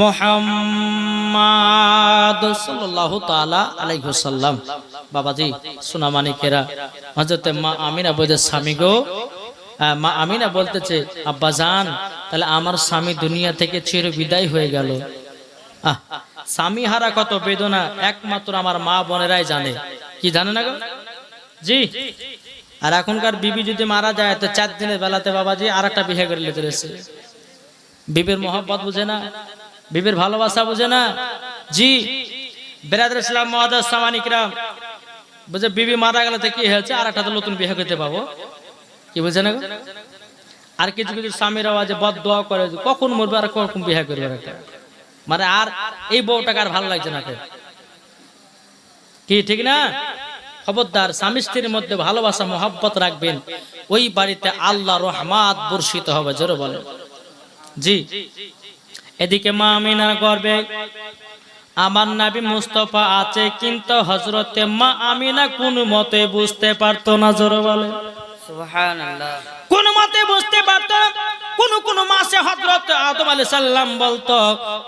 মুহাম্মাদ সাল্লাল্লাহু তাআলা আলাইহি ওয়াসাল্লাম। বাবাজি সোনা মানিকেরা, হযরত মা আমিনা বলে স্বামী গো, মা আমিনা বলতেছে আব্বাজান, তাহলে আমার স্বামী দুনিয়া থেকে চির বিদায় হয়ে গেল। স্বামী হারা কত বেদনা একমাত্র আমার মা বোনেরাই জানে। কি জানে না গো? জি। আর এখনকার বিবি যদি মারা যায় তো 4 দিনের বেলাতে বাবাজি আর একটা বিয়ে করে নিতে রয়েছে। বিবির মোহব্বত বুঝে না, বিবির ভালোবাসা বুঝে না। জি বেরাদর ইসলাম মুআদ্দাস সামানিকরাম, বুঝে বিবি মারা গেলে তো কি হয়েছে, আর একটা নতুন বিয়ে করতে পাবো। কি বুঝে না? আর কিছু কিছু স্বামীর আওয়াজে বদ দোয়া করে কখন মরবে আর কখন বিয়ে করবে, মানে আর এই বউটাকে আর ভালো লাগছে না। কি ঠিক না? খবরদার স্বামী স্ত্রীর মধ্যে ভালোবাসা মহব্বত রাখবেন, ওই বাড়িতে আল্লাহ রহমত বর্ষিত হবে। জোরে বলেন জি। এদিকে মা আমিনার গর্ভে আমার নবী মুস্তাফা আছে, কিন্তু হযরতে মা আমিনা কোনো মতে বুঝতে পারতো না। জোরে বলেন সুবহানাল্লাহ। কোন মতে বুঝতে পারতো না। কোন মাসে হযরত আদম আলাইহিস সালাম বলতো,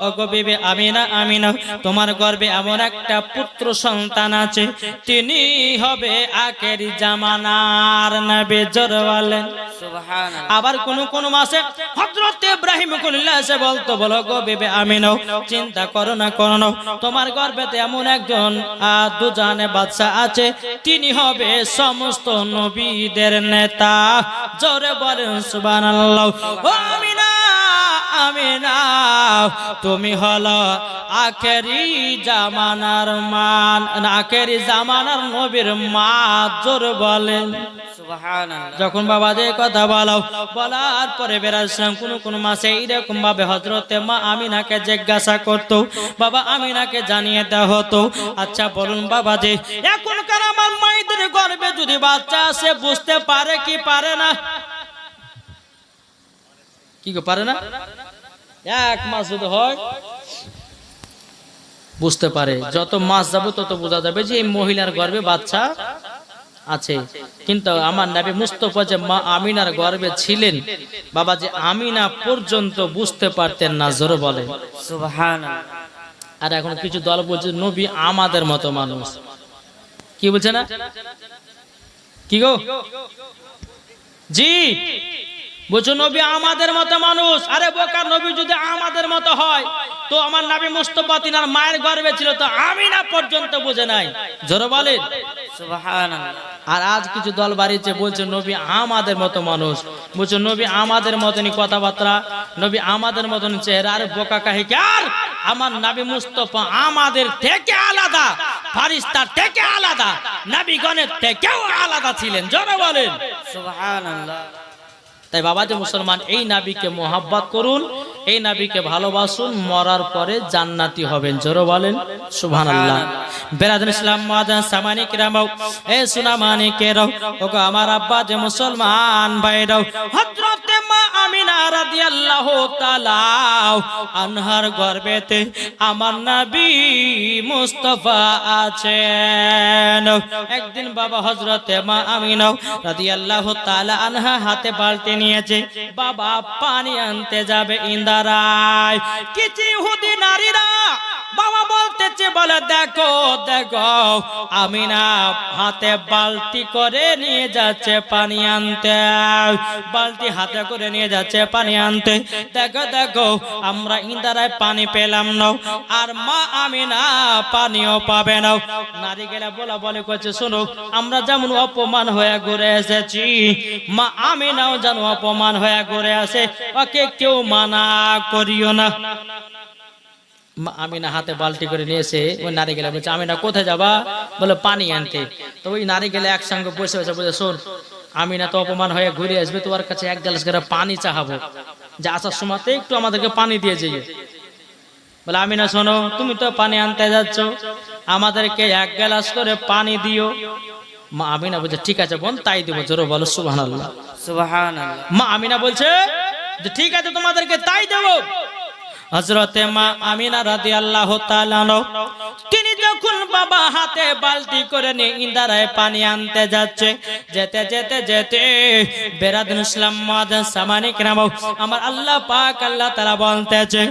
ওগো বিবি আমিনা, আমিনা তোমার গর্ভে এমন একটা পুত্র সন্তান আছে, তিনি হবে আখেরি জামানার নবী। জোরে বলেন সুবহানাল্লাহ। আবার কোন মাসে হযরত ইব্রাহিম খলিলুল্লাহ এসে বলতো, বলো গো বিবি আমিনা, চিন্তা করো না, তোমার গর্ভেতে এমন একজন দুজানে বাদশা আছে, তিনি হবে সমস্ত নবীদের নেতা। জোরে বলেন সুবহানাল্লাহ। ও আমিনা, আমিনা তুমি হলো আখেরি জামানার মান, আখেরি জামানার নবীর মা। জোরে বলেন সুবহানাল্লাহ। যখন বাবা যে কথা বলার পরে বেরাসলাম কোন মাসে এইরকম ভাবে হযরতে মা আমিনাকে জিজ্ঞাসা করতো, বাবা আমিনাকে জানিয়ে দেওয়া হতো, আচ্ছা বলুন বাবা যে এখনকার আমার মায়েদের গর্ভে যদি বাচ্চা আসে, বুঝতে পারে কি পারে না? কি পারে না? 1 মাস যদি হয় বুঝতে পারে, যত মাস যাবে তত বোঝা যাবে যে এই মহিলার গর্ভে বাচ্চা আছে। কিন্তু আমার নবী মুস্তাফা যে মা আমিনার গর্ভে ছিলেন, বাবা যে আমিনা পর্যন্ত বুঝতে পারতেন না। জোরে বলে সুবহানাল্লাহ। আর এখন কিছু দল বলছে নবী আমাদের মতো মানুষ। কি বলছে না? কি গো জি বলছো নবী আমাদের মতো মানুষ। আরে বোকা, নবী যদি আমাদের মতো হয় তো আমার নবী মুস্তাফা তিনার মায়ের গর্ভে ছিল, তো আমিনা পর্যন্ত বুঝে নাই। জোরে বলেন সুবহানাল্লাহ। আর আজ কিছু দল বাড়িতে বলছে নবী আমাদের মতো মানুষ, বলছে নবী আমাদের মতনই কথাবার্তা, নবী আমাদের মতন চেহারা। আর বোকা কাহিকার, আমার নবী মুস্তাফা আমাদের থেকে আলাদা, ফারিস্তার থেকে আলাদা, নবীগণের থেকেও আলাদা ছিলেন। জোরে বলেন সুবহানাল্লাহ। তাই বাবা যে মুসলমান, এই নবীকে মোহাব্বত করুন, এই নবীকে ভালোবাসুন, মরার পরে জান্নাতি হবেন। জোরে বলেন সুবহানাল্লাহ। বেরাদান ইসলাম মাদান সামানি কিরামাও, এ সুনামানি কেরাও, ওগো আমার আব্বা যে মুসলমান ভাইরাও, হযরতে মা আমিনা রাদিয়াল্লাহু তাআলা আনহার গর্ভেতে আমার নবী মুস্তাফা আছেন। একদিন বাবা হযরতে মা আমিনা রাদিয়াল্লাহু তাআলা আনহা হাতে বালতি নিয়েছে, বাবা পানি আনতে যাবে ইন্দারায়। কিছু ইহুদি নারীরা বাবা বলতেছে, বলে দেখো দেখো আমিনা হাতে বালতি করে নিয়ে যাচ্ছে পানি আনতে, বালতি হাতে করে নিয়ে যাচ্ছে পানি আনতে। দেখো দেখো আমরা ইন্দারায় পানি পেলাম না, আর মা আমিনা পানিও পাবে না। নারী গেলে বলা বলে করছে, শোনো আমরা যেমন অপমান হয়ে ঘুরে এসেছি, মা আমিনাও যেন অপমান হয়ে ঘুরে আসে, ওকে কেউ মানা করিও না। আমিনা হাতে বালতি করে নিয়েছে, ওই নারী গেলে বলছে, আমিনা কোথায় যাবা? বলে পানি আনতে। তো ওই নারী গেলে একসঙ্গে বসে বসে বলছে, শোন আমিনা তো অপমান হয়ে ঘুরে আসবে, তোমার কাছে 1 গ্লাস করে পানি চাহাবো, যে আসার সময়তে একটু আমাদেরকে পানি দিয়ে যাইও। বলে আমিনা শোনো, তুমি তো পানি আনতে যাচ্ছ, আমাদেরকে 1 গ্লাস করে পানি দিও। মা আমিনা বলছে, ঠিক আছে বোন, তাই দেবো। জোরে বলো সুবহানাল্লাহ। সুবহানাল্লাহ। মা আমিনা বলছে যে ঠিক আছে তোমাদেরকে তাই দেবো। হযরতে মা আমিনা রাদিয়াল্লাহু তাআলা তিনি যখন বাবা হাতে বালতি করে নিয়ে ইন্দারায় পানি আনতে যাচ্ছে, যেতে যেতে যেতে বেরাদান ইসলাম মাদান সামানি কিরামাও, আমার আল্লাহ পাক আল্লাহ তাআলা বলতেছে,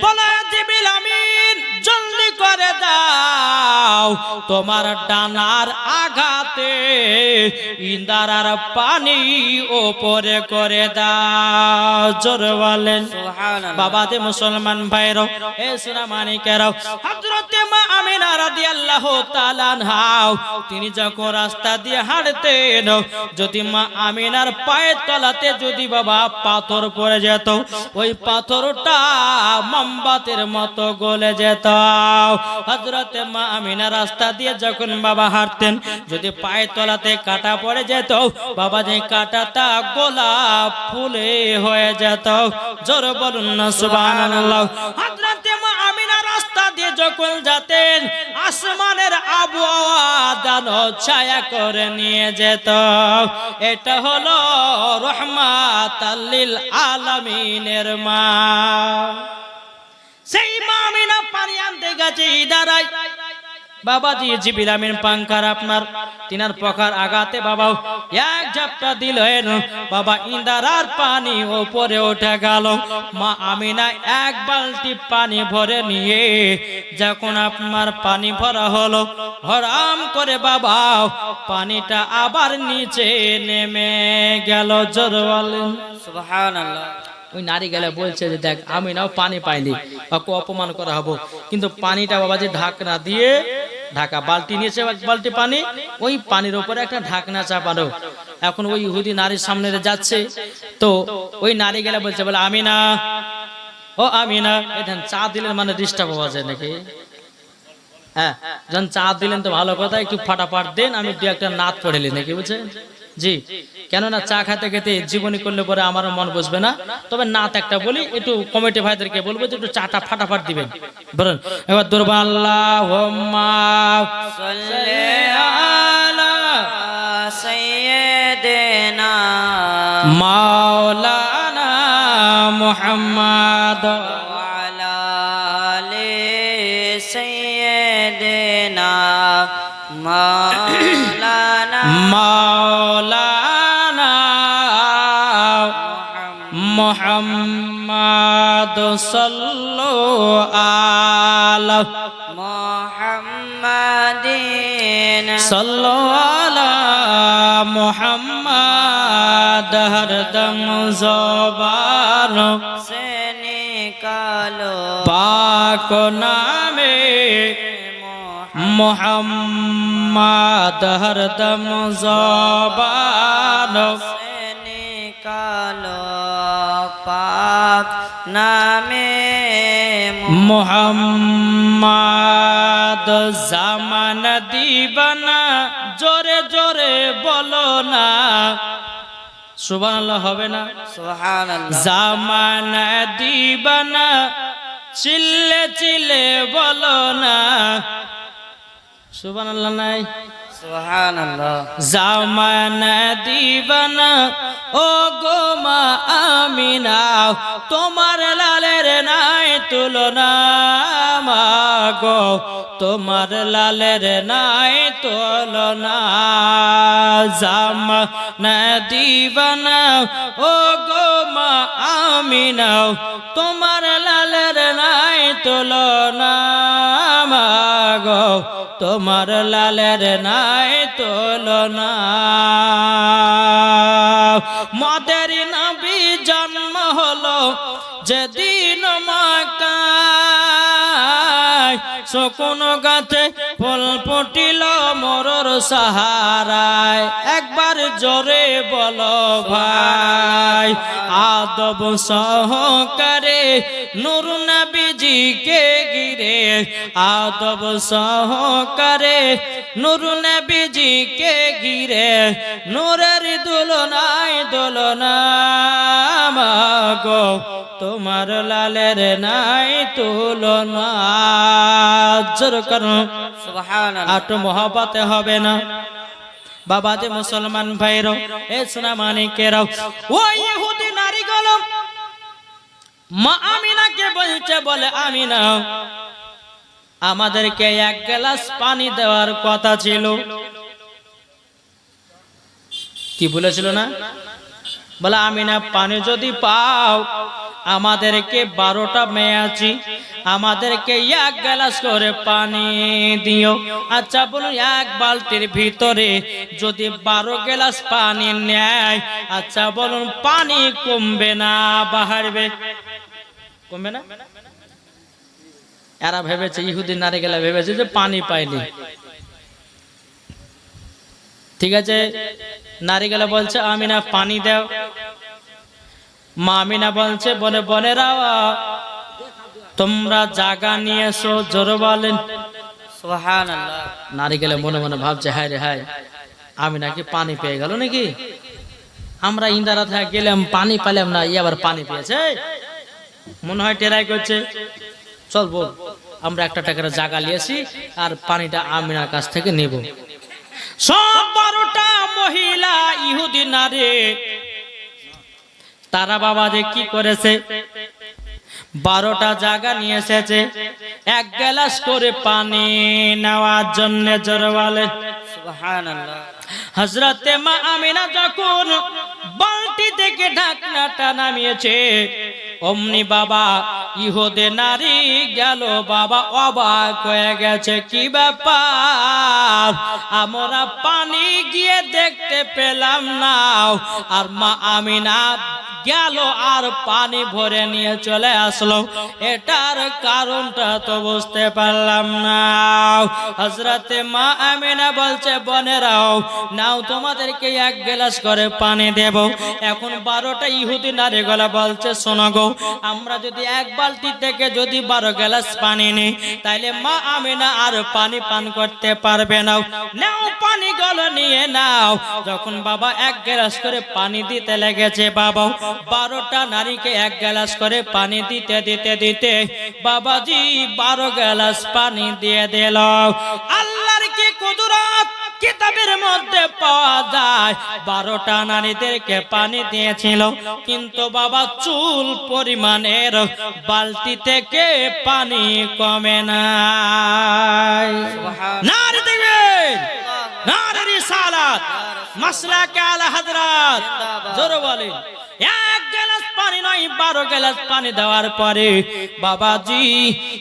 বলা জিবরিল আমিন জলদি করে দাও, তোমার ডানার আঘাতে ইন্দারার পানি ওপরে করে দাও। জোরে বলেন সুবহানাল্লাহ। বাবা দে মুসলমান ভাইরা, এ সুনামানিকেরা, হযরতে মা আমিনা রাদিয়াল্লাহু তাআলা আনহা তিনি যখন রাস্তা দিয়ে হাঁটতেন, যদি মা আমিনার পায়ের তলাতে যদি বাবা পাথর পড়ে যেত, ওই পাথরটা মোমবাতির মতো গলে যেত। হযরতে মা আমিনা রাস্তা দিয়ে যখন বাবা হাঁটতেন, যদি পায়ের তলাতে কাঁটা পড়ে যেত, বাবা যে কাঁটাটা গোলাপ ফুলে হয়ে যেত। জোরে বলুন না সুবহানাল্লাহ। হযরতে মা আমিনা রাস্তা দিয়ে যখন যেতেন আসমানের আবহাওয়া যেন ছায়া করে নিয়ে যেত। এটা হলো রহমাতাল লিল আলামিনের মা। সেই মা আমিনা পানি আনতে গেছে ইদারায়। বাবাজি জিবির আমিন পাঙ্কার আপনার তিনার পকার আগাতে বাবা এক ঝাপটা দিলেন, বাবা ইন্দারার পানি উপরে উঠে গেল। মা আমিনা এক বালতি পানি ভরে নিয়ে যখন আপনার পানি ভরা হলো, হরাম করে বাবা পানিটা আবার নিচে নেমে গেল। জোরে বলেন সুবহানাল্লাহ। ওই নারী গেলে বলছে যে দেখ আমি নাও পানি পাইনি, ওকে অপমান করা হবো, কিন্তু পানিটা বাবাজি ঢাকনা দিয়ে ঢাকা, বালতি নিয়েছে এক বালতি পানি, ওই পানির উপরে একটা ঢাকনা চাপানো। এখন ওই ইহুদি নারীর সামনে যাচ্ছে, তো ওই নারী গেলে বলছে বলে আমিনা, ও আমিনা, এখানে চা দিলেন মানে ডিস্টার্ব হওয়া যায় নাকি? হ্যাঁ, যখন চা দিলেন তো ভালো কথা, একটু ফাটাফাট দেন, আমি দু একটা নাত পড়েলি নাকি বুঝছেন? জি, কেননা চা খেতে খেতে জীবনী করলে পরে আমারও মন বসবে না। তবে নাত একটা বলি, একটু কমিটি ভাইদেরকে বলবো যে একটু চাটা ফাটাফাট দিবেন। বলুন এবার দুর্বা আল্লাহুম্মা সাল্লি আলা সাইয়্যিদিনা মাওলানা মুহাম্মদ ওয়া আলা আলি সাইয়্যিদিনা মাওলানা মাওলানা মুহাম্মদ সাল্লাল্লাহু আলা মুহাম্মাদিন সাল্লাল্লাহু আলা মুহাম্মদ হরদম জবান से निकालो পাক নামে মুহাম্মদ হরদম জবান से निकालो पाक नामे মুহাম্মদ জামান দিবানা, জোরে জোরে বলো না সুবহানাল্লাহ, হবে না? सुबहानल्लाह জামান দিবানা, চিল্লে চিল্লে বলো না সুবহানাল্লাহ নাই? सुबहानल्लाह জামান দিবানা, ও গো মা আমিনা, তোমার লালের নাই তুলনা, মা গো তোমার লালের নাই তুলনা। জামান দিবানা, ও গো মা আমিনা, তোমার লালের নাই তুলনা, মা গো তোমার লালের নাই তুলনা। মদের নবী জন্ম হলো যেদিন মক্কায়, শকুন গাছে ফুল ফুটিল মরর সাহারায়। একবার জোরে বলো ভাই, আদব সহকারে নূর নবীজিকে ঘিরে, আদব সহকারে নূর নবীজিকে ঘিরে, নূরের দুলনায় দোলনা, মা গো তোমার লালের নাই তুলনা। জোর করো सुबहानल्लाह আট মহব্বতে হবে না? বাবা যে মুসলমান ভাইরো, এ সোনা মানিকেরাও, ওই ইহুদি নারীগুলো মা আমিনাকে বলছে বলে আমিনা, আমাদেরকে এক গ্লাস পানি দেওয়ার কথা ছিল। কি বলেছিল না? বলে আমিনা পানি যদি পাও, আমাদেরকে 12টা মেয়ে আছি, আমাদেরকে এক গ্লাস করে পানি দিও। আচ্ছা বলুন, এক বালতির ভিতরে যদি 12 গ্লাস পানি নেয়, আচ্ছা বলুন পানি কমবে না বাড়বে? কমবে না? এরা ভেবেছে, ইহুদি নারী গেলা ভেবেছে যে পানি পায়নি। ঠিক আছে, নারী গেলা বলছে আমিনা পানি দাও। মা আমিনা বলছে বনে বনেরা তোমরা জায়গা নিয়ে এসো। জোরে বলেন सुबहानल्लाह নারী গেলে মনে মনে ভাবছে হায় রে হায়, আমিনা কি পানি পেয়ে গেল নাকি? আমরা ইন্দারা থেকে গেলাম পানি পেলাম না, ই আবার পানি পেয়েছে, মনে হয় টেরাই করছে। চল বল আমরা একটা টাকার জায়গা নিয়েছি আর পানিটা আমিনার কাছ থেকে নেব। সব 12টা মহিলা ইহুদি নারী তারা বাবা যে কি করেছে, 12টা জায়গা নিয়ে এসেছে এক গ্লাস করে পানি নেওয়ার জন্য। জোরে বলে সুবহানাল্লাহ। হযরতে মা আমিনা যখন বালতি থেকে ঢাকনাটা নামিয়েছে, অমনি বাবা ইহুদি নারী গেল বাবা অবাক হয়ে গেছে, কি ব্যাপার, আমরা পানি গিয়ে দেখতে পেলাম না, আর মা আমিনা গেল আর পানি ভরে নিয়ে চলে আসলো, এটার কারণটা তো বুঝতে পারলাম না। হযরতে মা আমিনা বলছে, বোনেরাও নাও, তোমাদেরকে এক গ্লাস করে পানি দেব। এখন 12টা ইহুদি নারী গলা বলছে, শোনো গো, আমরা যদি এক বালতি থেকে যদি 12 গ্লাস পানি নিই, তাইলে মা আমিনা আর পানি পান করতে পারবে না। নাও পানি গুলো নিয়ে নাও। যখন বাবা এক গ্লাস করে পানি দিতে লেগেছে, বাবা 12টা নারীকে এক গ্লাস করে পানি দিতে দিতে দিতে বাবাজি 12 গ্লাস পানি দিয়ে দিল। আল্লাহর কি কুদরত কিতাবের মধ্যে পাওয়া যায়, 12টা নারীদেরকে পানি দিয়েছিল, কিন্তু বাবা চুল পরিমাণের বালতি থেকে পানি কমে নাই। নারী দেখবেন, নারী রিসালাত, মাসলাকে আলা হযরত, জোরে বলেন। এক গ্লাস পানি নয়, 12 গ্লাস পানি দেওয়ার পরে বাবাজি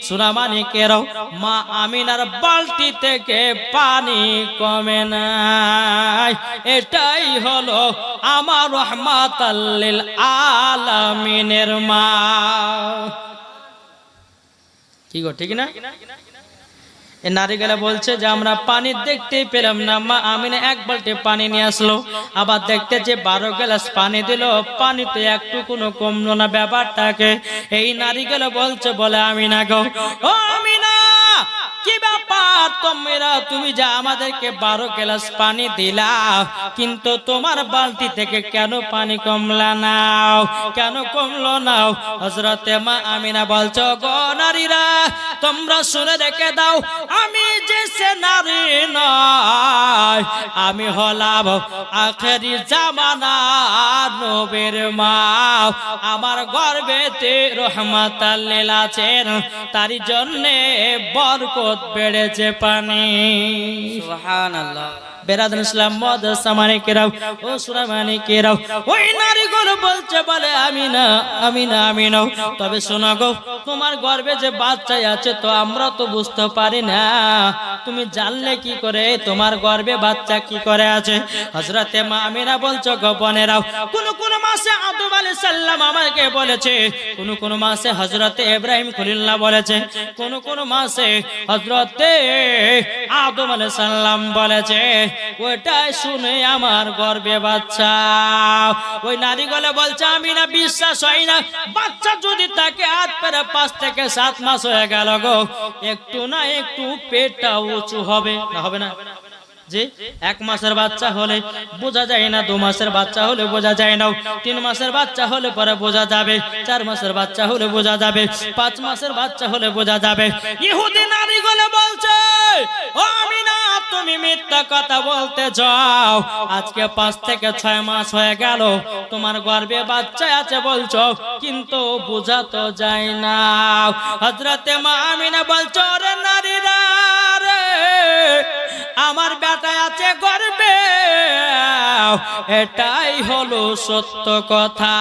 সুরামানিকেরাও মা আমিনার বালতি থেকে পানি কমে নাই। এটাই হলো আমার রাহমাতাল লিল আলামিনের মা। কি গো, ঠিক না? এই নারীগুলা বলছে যে আমরা পানি দেখতেই পেলাম না, মা আমিনা এক বালতি পানি নিয়ে আসলো, আবার দেখতে যে 12 গ্লাস পানি দিল, পানিতে একটু কোনো কমলো না ব্যাপারটাকে। এই নারীগুলা বলছে, বলে আমিনা গো, ও আমিনা, কি ব্যাপার তুমি যা আমাদেরকে 12 গ্লাস পানি দিলা, কিন্তু তোমার বালতি থেকে কেন পানি কমলা নাও, কেন কমলো নাও? হযরতে মা আমিনা বলছো, গো নারীরা তোমরা শুনে রেখে দাও, আমি যে সে নারী নয়, আমি হলাম আখেরি জামানার নবীর মা। আমার গর্ভেতে রাহমাতাল লিল আছেন, তারই জন্যে বরকত বেড়েছে পানি। সুবহানাল্লাহ। বেরাদান ইসলাম মাদ্রাসা মানিকেরাও ও সুরামানিকেরাও, ওই নারীগুলো বলছে, বলে আমিনা আমিনা আমিনা, তবে শোনো গো, তোমার গর্ভে যে বাচ্চা আছে তো আমরা তো বুঝতে পারি না, তুমি জানলে কি করে তোমার গর্ভে বাচ্চা কি করে আছে? হযরতে মা আমিনা বলছো, গো বোনেরাও, কোন কোন মাসে আদম আলাইহিস সালাম আমাকে বলেছে, কোন কোন মাসে হযরতে ইব্রাহিম খলিলুল্লাহ বলেছে, কোন কোন মাসে হযরতে আদম আলাইহিস সালাম বলেছে। ওইটাই শুনে আমার গর্ভে বাচ্চা। ওই নারীগুলো বলছে, আমি না বিশ্বাস হয় না, বাচ্চা যদি তাকে 5 থেকে 7 মাস হয়ে গেল গো, একটু না একটু পেটটা উঁচু হবে না, হবে না? যে 1 মাসের বাচ্চা হলে বোঝা যায় না, 2 মাসের বাচ্চা হলে বোঝা যায় না, 3 মাসের বাচ্চা হলে পরে বোঝা যাবে, 4 মাসের বাচ্চা হলে বোঝা যাবে, 5 মাসের বাচ্চা হলে বোঝা যাবে। ইহুদি নারীগুলো বলছে, ও আমিনা, তুমি মিথ্যা কথা বলতে যাও, আজকে 5 থেকে 6 মাস হয়ে গেল, তোমার গর্ভে বাচ্চা আছে বলছো, কিন্তু বোঝা তো যায় না। হযরতে মা আমিনা বলছো, রে নারীরা রে, আমার বেটা আছে গর্ভে, এটাই হলো সত্য কথা।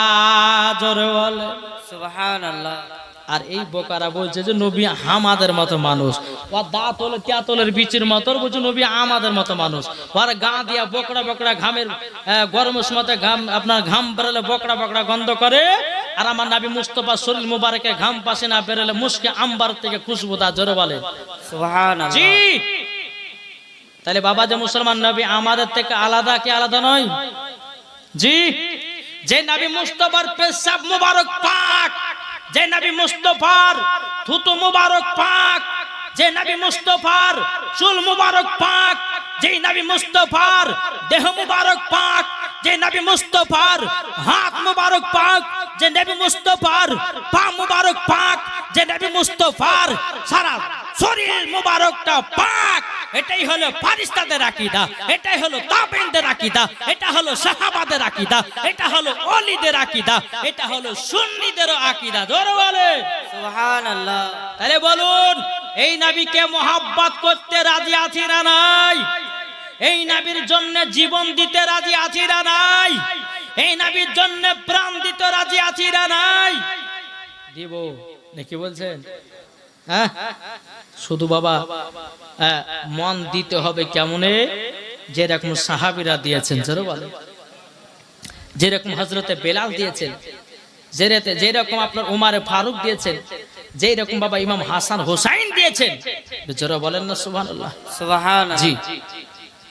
জোরে বলে সুবহানাল্লাহ। আর এই বোকারা বলছে যে নবী আমাদের মতো মানুষ, ও দাঁত হলো তেঁতুলের বিচির মতো, বলছে নবী আমাদের মতো মানুষ, ওর গা দিয়া বকড়া বকড়া ঘামের গরমের সময় ঘাম, আপনার ঘাম বেরোলে বকড়া বকড়া গন্ধ করে, আর আমার নবী মুস্তাফা শরীর মুবারকে ঘাম পাশে না বেরোলে মুশকে আম্বার থেকে খুশবু তা। জোরে বলে সুবহানাল্লাহ। জি। তাহলে বাবা যে মুসলমান নবী আমাদের থেকে আলাদা কি আলাদা নয়? জি। যে নবী মুস্তাফার পেশাব মুবারক পাক, যে নবী মুস্তাফার থুতু মুবারক পাক, যে নবী মুস্তাফার চুল মুবারক পাক, যে নবী মুস্তাফার দেহ মুবারক পাক, যে নবী মুস্তাফার হাত মুবারক পাক, যে নবী মুস্তাফার পা মুবারক পাক, যে নবী মুস্তাফার সারা শরীর মুবারকটা পাক, এটাই হলো ফারিস্তাদের আকীদা, এটাই হলো তাবেঈনদের আকীদা, এটা হলো সাহাবাদের আকীদা, এটা হলো ওলিদের আকীদা, এটা হলো সুন্নিদের আকীদা। জোরে বলেন সুবহানাল্লাহ। তাহলে বলুন, এই নবীকে মহব্বত করতে রাজি আছি না নাই? এই নবীর জন্য জীবন দিতে রাজি আছি না নাই? এই নবীর জন্য প্রাণ দিতে রাজি আছি না নাই? দিব নাকি বলছেন? হ্যাঁ, শুধু বাবা মন দিতে হবে কেমনে? যেরকম সাহাবীরা দিয়েছেন, জোরে বলেন, যেরকম হযরতে বেলাল দিয়েছেন, যেরকম আপনার উমারে ফারুক দিয়েছেন, যেই রকম বাবা ইমাম হাসান হোসাইন দিয়েছেন, জোরে বলেন না সুবহানাল্লাহ। সুবহানাল্লাহ। জি,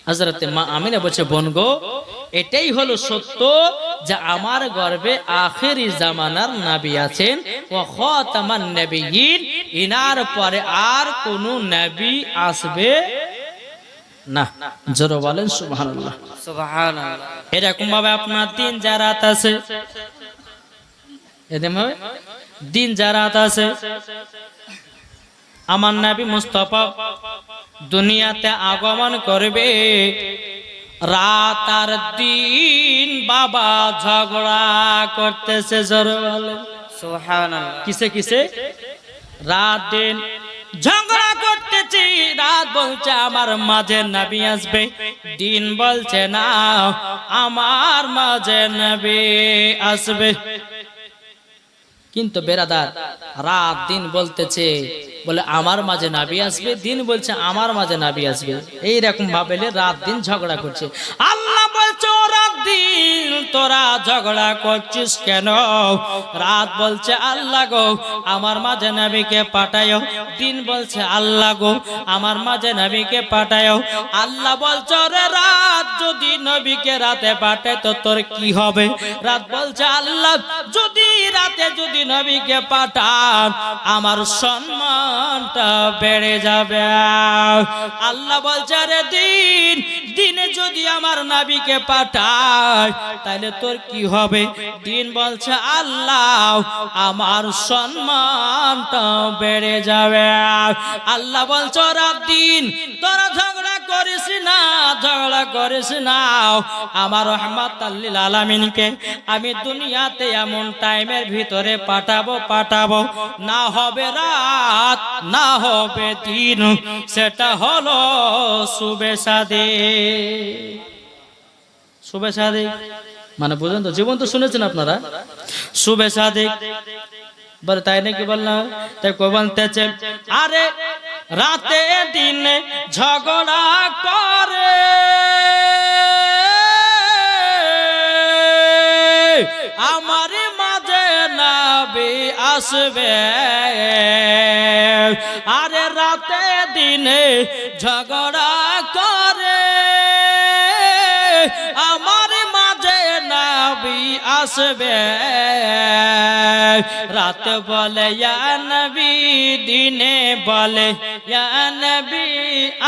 হযরতে মা আমিনা বলছে, বোন গো, এটাই হলো সত্য যে আমার গর্ভে আখেরি জামানার নবী আছেন, ওয়া খাতামান নবিয়্যিন, ইনার পরে আর কোন নবী আসবে না। জোরে বলেন সুবহানাল্লাহ। সুবহানাল্লাহ। এরকম ভাবে আপনার দিন জারাত আছে, এরকম ভাবে দিন জারাত আছে। আমার নবী মুস্তাফা দুনিয়াতে আগমন করবে, রাত আর দিন বাবা ঝগড়া করতেছে। জোরে বলেন সুবহানাল্লাহ। কিসে কিসে? রাত দিন ঝগড়া করতেছি। রাত বলছে আমার মাঝে নবী আসবে, দিন বলছে না আমার মাঝে নবী আসবে। কিন্তু বেরাদার, রাত দিন বলতেছে বলে আমার মাঝে নবী আসবে, দিন বলছে আমার মাঝে নবী আসবে। এইরকম ভাবে রাত দিন ঝগড়া করছে। আল্লাহ বলছে, ও রাত দিন তোরা ঝগড়া করছিস কেন? রাত বলছে, আল্লাহ গো আমার মাঝে নবীকে পাঠায়ো। দিন বলছে, আল্লাহ গো আমার মাঝে নবীকে পাঠায়ো। আল্লাহ বলছে, রে রাত যদি নবীকে রাতে পাঠায় তো তোর কি হবে? রাত বলছে, আল্লাহ যদি রাতে যদি নবীকে পাঠান আমার সম্মানটা বেড়ে যাবে। আল্লাহ বলছে, রে দিন দিনে যদি আমার নবীকে পাঠায় তাহলে তোর কি হবে? দিন বলছে, আল্লাহ আমার সম্মানটা বেড়ে যাবে। আল্লাহ বলছে, রাত দিন তোরা ঝগড়া করিস না, ঝগড়া করিস না। আমার রহমাতাল লিল আলামিনকে আমি দুনিয়াতে এমন টাইমের ভিতরে পাঠাবো, না হবে রাত না হবে দিন, সেটা হলো শুবে সাদে। শুবে সাদে মানে বুঝেন তো? জীবন তো শুনেছেন আপনারা, শুবে সাদে বলে, তাই নাকি বললাম? তাই কই বলতেছে, আরে রাতে দিনে ঝগড়া করে আমার মাঝে নবী আসবে। আরে রাতে দিনে ঝগড়া করে আমার মাঝে নবী আসবে। রাত বলে ইয়া নবী, দিনে বলে ইয়া নবী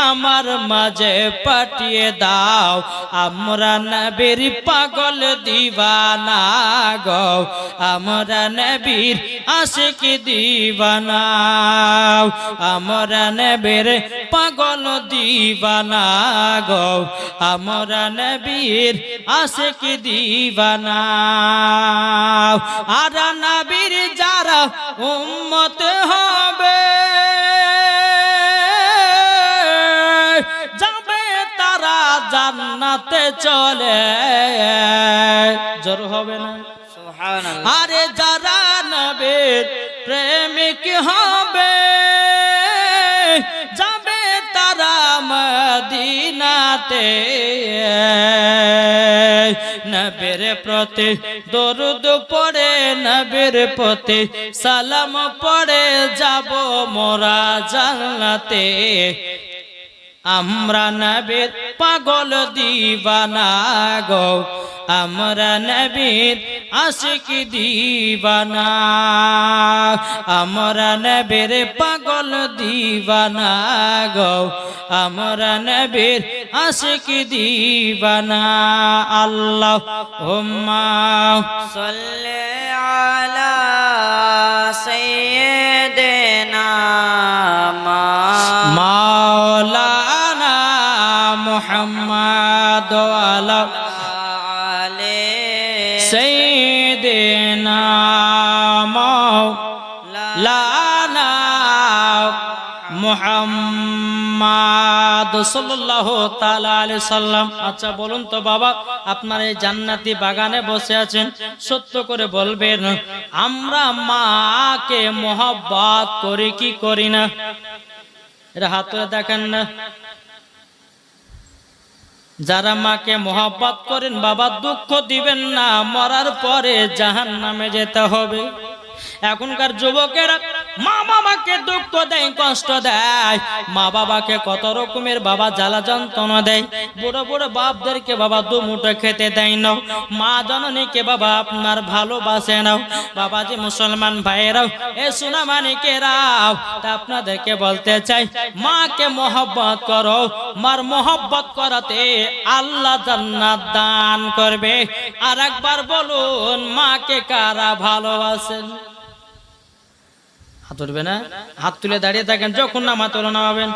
আমার মাঝে পাঠিয়ে দাও। আমরা নবীর পাগল দিওয়ানা গো, আমরা নবীর আশিক দিওয়ানা, আমরা নবীর পাগল দিওয়ানা গো, আমরা নবীর আশিক দিওয়ানা। আর নবীর যারা উম্মত হবে যাবে তারা জান্নাতে চলে। জোর হবে না? সুবহানাল্লাহ। আরে যারা নবীর প্রেমিক হবে যাবে তারা মদিনাতে। নবীর প্রতি দরুদ পড়ে, নবীর প্রতি সালাম পড়ে যাব মোরা জান্নাতে। আমরা নবীর পাগল দিওয়ানা গো, আমরা নবীর আশিক দিওয়ানা, আমরা নবীর পাগল দিওয়ানা গো, আমরা নবীর আশিক দিওয়ানা। আল্লাহুম্মা সাল্লি আলা সাইয়্যিদিনা সাইয়্যিদিনা মাওলানা মুহাম্মদ সাল্লাল্লাহু তাআলা আলাইহি সাল্লাম। আচ্ছা বলুন তো বাবা, আপনার এই জান্নাতি বাগানে বসে আছেন, সত্য করে বলবেন আমরা মাকে মহব্বত করি কি করি না? এটা হাত তুলে দেখেন না। যারা মাকে মহব্বত করেন বাবা, দুঃখ দিবেন না, মরার পরে জাহান্নামে যেতে হবে। এখনকার যুবকেরা মা বাবাকে দুঃখ দেয়, কষ্ট দেয়, মা বাবাকে কত রকমের বাবা জ্বালা যন্ত্রণা দেয়। বুড়ো বুড়ো বাপদেরকে বাবা দু মুঠো খেতে দেয় না। মা জননীকে বাবা আপনার ভালোবাসে নাও। বাবাজি মুসলমান ভাইয়েরাও, এ সোনামানিকেরাও, তা আপনাদেরকে বলতে চাই মাকে মহব্বত করো। মার মহব্বত করাতে আল্লাহ জান্নাত দান করবে। আর একবার বলুন মাকে কারা ভালোবাসেন? হাত উঠবে না, হাত তুলে দাঁড়িয়ে থাকেন, যখন নামা তোলা নামাবেন।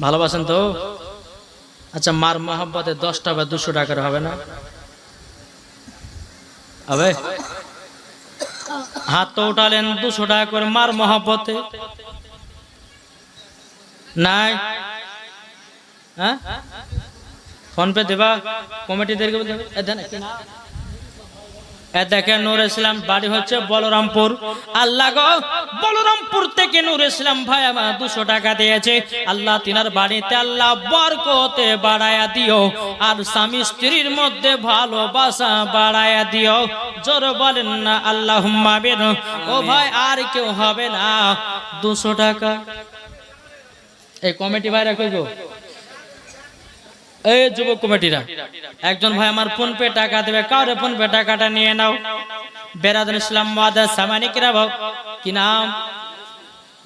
ভালোবাসেন তো? আচ্ছা মার মহব্বতে 10টা বা 200 টাকার হবে না? হবে? হাত তো উঠালেন 200 টাকা করে মার মহব্বতে নাই? হ্যাঁ, ফোন পে দেবা কমিটিদেরকে বলতে হবে। দেখেন নূর ইসলাম বাড়ি হচ্ছে বলরামপুর। আল্লাহ গো, বলরামপুর থেকে নূর ইসলাম ভাই আমার 200 টাকা দিয়েছে। আল্লাহ তিনার বাড়িতে আল্লাহ বরকতে বাড়ায়া দিও, আর স্বামী স্ত্রীর মধ্যে ভালোবাসা বাড়ায়া দিও। জোর বলেন না আল্লাহুম্মা আমিন। ও ভাই আর কেউ হবে না 200 টাকা। এই কমিটি ভাইরা কই গো? এই যুবক কমিটিরা, একজন ভাই আমার ফোন পে টাকা দেবে, কাউরে ফোন পে টাকাটা নিয়ে নাও। বেরাদুল ইসলাম মুআদ্দাস সামানিকরা, কি নাম?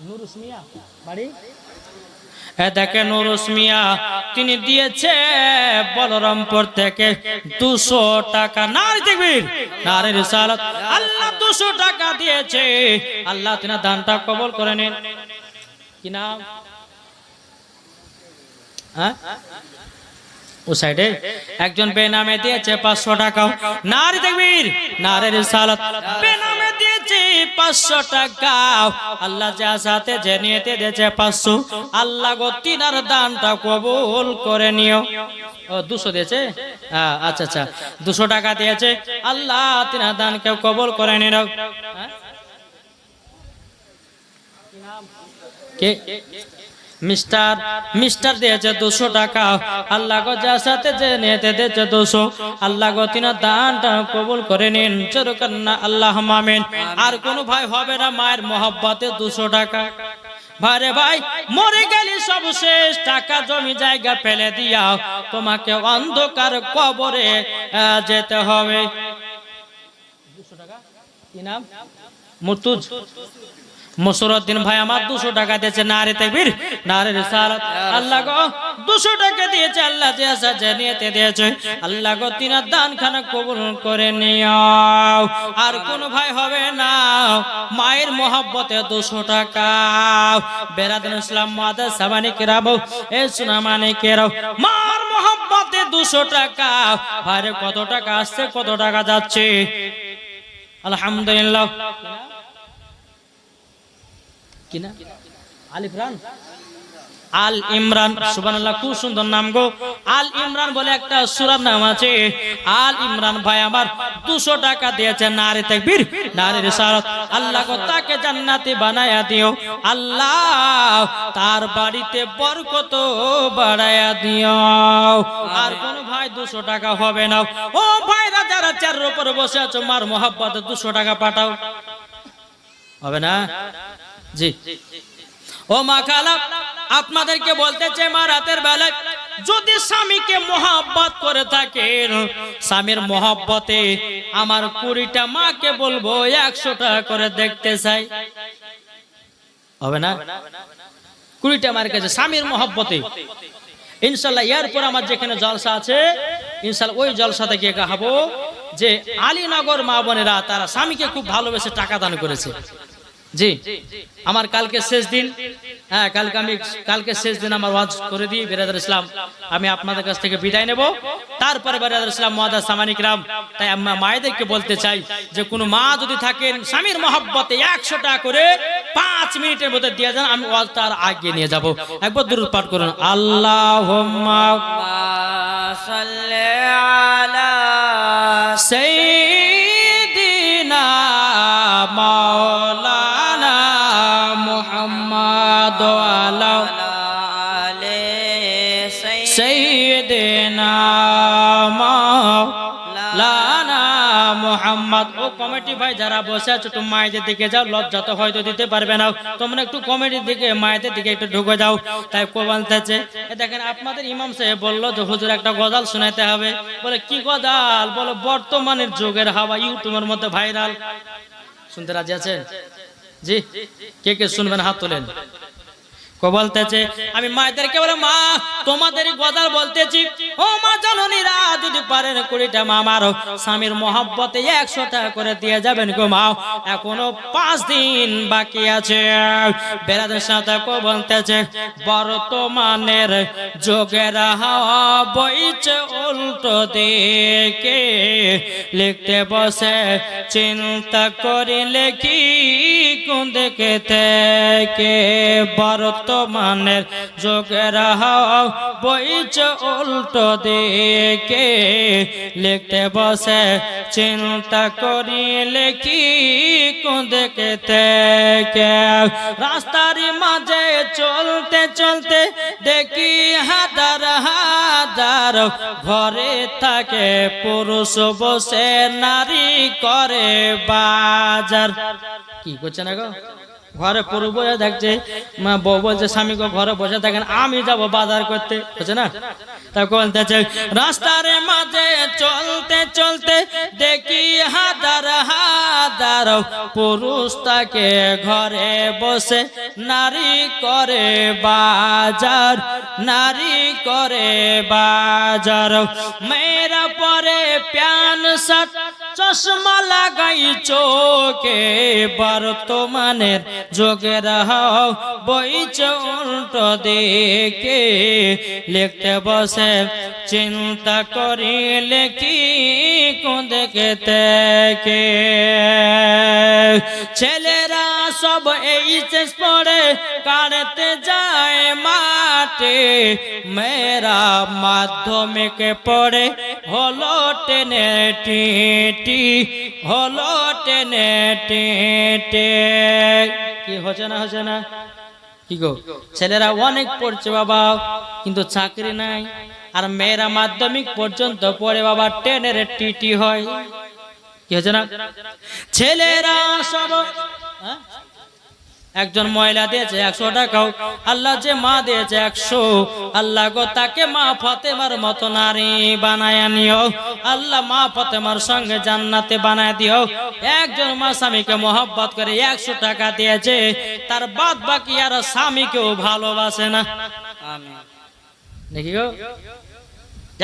নুরুস মিয়া বাড়ি। দেখেন নুরুস মিয়া, তিনি দিয়েছে বলরামপুর থেকে 200 টাকা। নারে তাকবীর, নারে রিসালাত। আল্লাহ 200 টাকা দিয়েছে। আল্লাহ তিনার দানটা কবুল করে নিন। কি নাম? হ্যাঁ, ও সাইডে একজন বেনামে দিয়েছে 500 টাকা। নারে তাকবীর, নারে রিসালাত। বেনামে দিয়েছে 500 টাকা। আল্লাহ যা সাথে যে নিয়েতে দিয়েছে 500, আল্লাহ গো তিনার দানটা কবুল করে নিও। ও 200 দিয়েছে? আচ্ছা আচ্ছা, 200 টাকা দিয়েছে। আল্লাহ তিনার দানকে কবুল করে নিও। কে? মিস্টার দিয়েছে 200 টাকা। আল্লাহ গো যা সাথে যে নিতে দিয়েছে 200, আল্লাহ গো তিনার দানটা কবুল করে নিন। চরকান্না আল্লাহুম্মা আমিন। আর কোন ভাই হবে না মায়ের মহব্বতে 200 টাকা? ভাইরে ভাই, মরে গেলি সব শেষ, টাকা জমি জায়গা ফেলে দিয়া তোমাকে অন্ধকার কবরে যেতে হবে। 200 টাকা। কি নাম? মুর্তুজ মুসরউদ্দিন ভাই আমার 200 টাকা দিয়েছে। নারে তাকবীর, নারে রিসালাত। আল্লাহ গো 200 টাকা দিয়েছে। আল্লাহ যে আসা জানিয়েতে দিয়েছে। আল্লাহ গো তিনার দান খানা কবুল করে নিও। আর কোন ভাই হবে না মায়ের মহব্বতে 200 টাকা। বেরাদুল ইসলাম মুআদ্দাস সামানিকরা, এ সোনামানিকেরা, মার মহব্বতে 200 টাকা। ভাইরে কত টাকা আসছে, কত টাকা যাচ্ছে? আলহামদুলিল্লাহ। কিনা আলিফরান, আল ইমরান। সুবহানাল্লাহ, খুব সুন্দর নাম গো। আল ইমরান বলে একটা সূরার নাম আছে। আল ইমরান ভাই আমার 200 টাকা দিয়েছে। নারে তাকবীর, নারে রিসালাত। আল্লাহ গো তাকে জান্নাতি বানায়া দিও। আল্লাহ তার বাড়িতে বরকত বাড়ায়া দিও। আর কোন ভাই 200 টাকা হবে না। ও ভাইরা যারা চেয়ারের উপর বসে আছো, মার মহব্বতে 200 টাকা পাঠাও। হবে না? জি। ও মা খালা, আপনাদেরকে বলতে চাই মা রাতের বেলায় যদি স্বামীকে মহব্বত করে থাকেন, স্বামীর মহব্বতে আমার 20টা মাকে বলবো 100 টাকা করে দেখতে চাই। হবে না? 20টা মার কাছে স্বামীর মহব্বতে ইনশাআল্লাহ। এরপর আমার যেখানে জলসা আছে ইনশাআল্লাহ ওই জলসাতে গিয়ে গাবো যে আলীনগর মা বোনেরা তারা স্বামীকে খুব ভালোবেসে টাকা দান করেছে। জি আমার কালকে শেষ দিন, হ্যাঁ কালকে শেষ দিন আমার ওয়াজ করে দিই বিরাদর ইসলাম, আমি আপনাদের কাছ থেকে বিদায় নেব। তারপরে বিরাদর ইসলাম মুআদ্দাস সামানি কিরাম, তাই আমরা মায়েদেরকে বলতে চাই যে কোনো মা যদি থাকেন স্বামীর মহব্বতে 100 টাকা করে 5 মিনিটের মধ্যে দিয়ে যান, আমি ওয়াজটা আর আগে নিয়ে যাব। একবার দুরূদ পাঠ করুন, আল্লাহুম্মা সাল্লি আলা সাইয়্যিদিনা মাওলানা মুহাম্মাদ ওয়া আলা আলে সাইয়্যিদিনা মাওলানা মুহাম্মদ। ও কমিটি ভাই যারা বসে আছো তুমি মায়েদের দিকে যাও, লজ্জা তো হয়তো দিতে পারবে না, তোমরা একটু কমিটির দিকে মায়েদের দিকে একটু ঢুকে যাও। তাই বলতেছে দেখেন আপনাদের ইমাম সাহেব বললো যে হুজুর একটা গজাল শোনাতে হবে। বলে কি গজাল? বলে বর্তমানের যুগের হাওয়া ইউটিউবের মধ্যে ভাইরাল। শুনতে রাজি আছেন? জি কে কে শুনবেন হাত তোলেন। বলতেছে আমি মায়েদেরকে বলে মা তোমাদের গজাল বলতেছি, ও মা জননীরা যদি পারেন 20টা মা আমারও স্বামীর মহব্বতে 100 টাকা করে দিয়ে যাবেন গো মা, এখনো 5 দিন বাকি আছে। বেরাদের সাথে বলতেছে বর্তমানের যুগের হাওয়া বইছে উল্টো দিকে, লিখতে বসে চিন্তা করিলে কি কোন দিকে থেকে বর্তমানের যুগের হাওয়া বইছে উল্টো দিকে, লিখতে বসে চিন্তা করিলে কি কোন দিকে থেকে। রাস্তার মাঝে চলতে চলতে দেখি হাজার হাজার ঘরে থাকে পুরুষ বসে নারী করে বাজার। কি করছে না গো? ঘরে পুরো বসে থাকছে, মা বউ বলছে স্বামীকে ঘরে বসে থাকেন আমি যাব বাজার করতে, বুঝছে না? তা বলতেছে রাস্তার মাঝে চলতে চলতে দেখি হাজার হাজার পুরুষ তাকে ঘরে বসে নারী করে বাজার, নারী করে বাজার। মেয়েরা পরে প্যান্ট শার্ট চশমা লাগাই চোখে, বর্তমানের যুগের হাওয়া বইছে উল্টো দিকে, লিখতে বসে চিন্তা করিলে কি কোন দিকে থেকে। ছেলেরা সব এইচএস পড়ে কাটতে যায় মাঠে, মেয়েরা মাধ্যমিকে পড়ে হলো টেনে টিটি, হলো টেনে টিটি। কি হচ্ছে না হচ্ছে না? কি গো ছেলেরা অনেক পড়ছে বাবা কিন্তু চাকরি নাই, আর মেয়েরা মাধ্যমিক পর্যন্ত পড়ে বাবা টেনের টিটি হয়। কি হচ্ছে না? ছেলেরা সব একজন মহিলা দিয়েছে 100 টাকা, আল্লাহ যে মা দিয়েছে 100, আল্লাহ গো তাকে মা ফাতেমার মতো নারী বানায় নিও, আল্লাহ মা ফাতেমার সঙ্গে জান্নাতে বানায় দিও। একজন মা স্বামীকে মহব্বত করে 100 টাকা দিয়েছে, তার বাদ বাকি আর স্বামীকেও ভালোবাসে না। আমিন। দেখি গো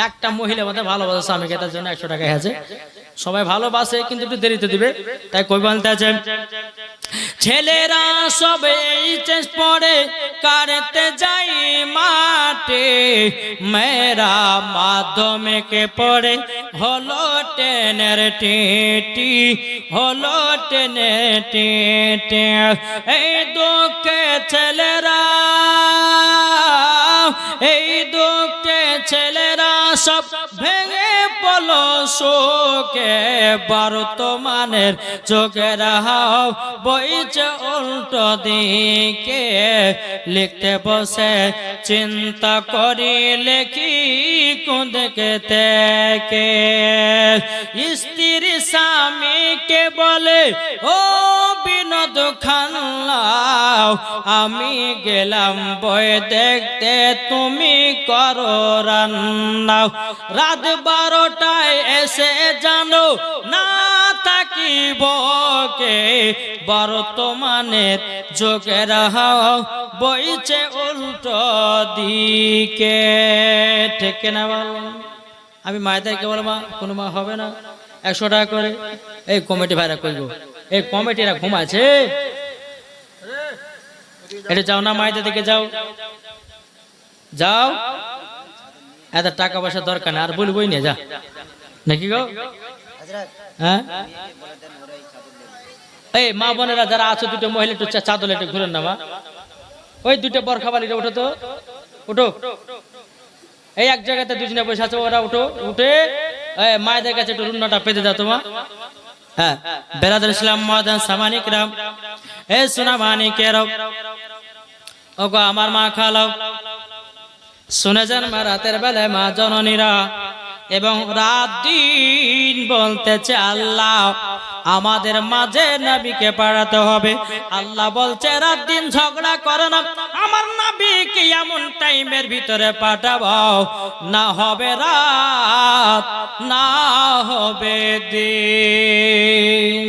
একটা মহিলা মধ্যে ভালোবাসে স্বামীকে, তার জন্য 100 টাকা আছে। সবাই ভালোবাসে কিন্তু একটু দেরিতে দিবে, তাই কই বলতে আছে ছেলেরা সব এইচএস পড়ে কাটতে যাই মাঠে, মেয়েরা মাধ্যমিকে পড়ে হলো টেনের টিটি, হলো টেনের টিটি। এই দুঃখে ছেলেরা, এই দুঃখে ছেলেরা সব ভেঙে পড়লো শোকে, বর্তমানের যুগের হাওয়া বইছে উল্টো দিকে, লিখতে বসে চিন্তা করিলে কি কোন দিকে থেকে। স্ত্রী স্বামীকে বলে ও বিনোদ খান্নাও, আমি গেলাম বই দেখতে তুমি করো রান্না, রাত 12টায় এসে জানো না থাকিব কে, বর্তমানের যুগের হাওয়া বইছে উল্টো দিকে। ঠিক না বল? আমি মায়েদেরকে বলবো কোনো মা হবে না 100 টাকা করে। এই কমিটি ভাইরা কইব, এই কমিটিরা ঘুমাচ্ছে, এটা যাও না মায়েদের দিকে যাও, যাও, এত টাকা পয়সা দরকার না, আর বলবই না, যা নাকি গো? হ্যাঁ, এই মা বোনেরা যারা আছো, দুটো মহিলা একটু চাদর একটু ঘুরেন না মা, ওই দুটো বরখা বালিটা উঠো তো, উঠো, এই এক জায়গাতে দুজনে বসে আছে, ওরা উঠো, উঠে মায়েদের কাছে একটু রুন্নাটা পেতে দাও তোমা। হ্যাঁ, বেরাদুল ইসলাম মাদান সামানিক রাম, এ সোনা মানিকের, ওগো আমার মা খালাও, শুনে যান মা রাতের বেলায় মা জননীরা এবং রাত দিন বলতেছে আল্লাহ আমাদের মাঝে নবীকে পাঠাতে হবে। আল্লাহ বলছে রাত দিন ঝগড়া করো না, আমার নবীকে এমন টাইমের ভিতরে পাঠাবো, না হবে রাত না হবে দিন।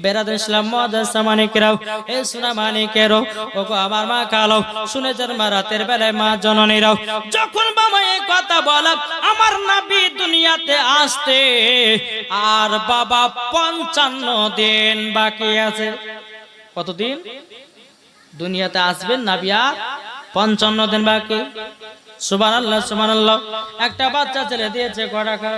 বেরাদুল ইসলাম মাদ্রাসা মানিকেরাও, এ সোনা মানিকেরও, ওগো আমার মা কালো, শুনে যান মা রাতের বেলায় মা জননীরাও, যখন বাবা এই কথা বলা আমার নবী দুনিয়াতে আসতে আর বাবা 55 দিন বাকি আছে। কতদিন দুনিয়াতে আসবেন নবী? আর 55 দিন বাকি। সুবহানাল্লাহ সুবহানাল্লাহ। একটা বাচ্চা ছেলে দিয়েছে কয় টাকা?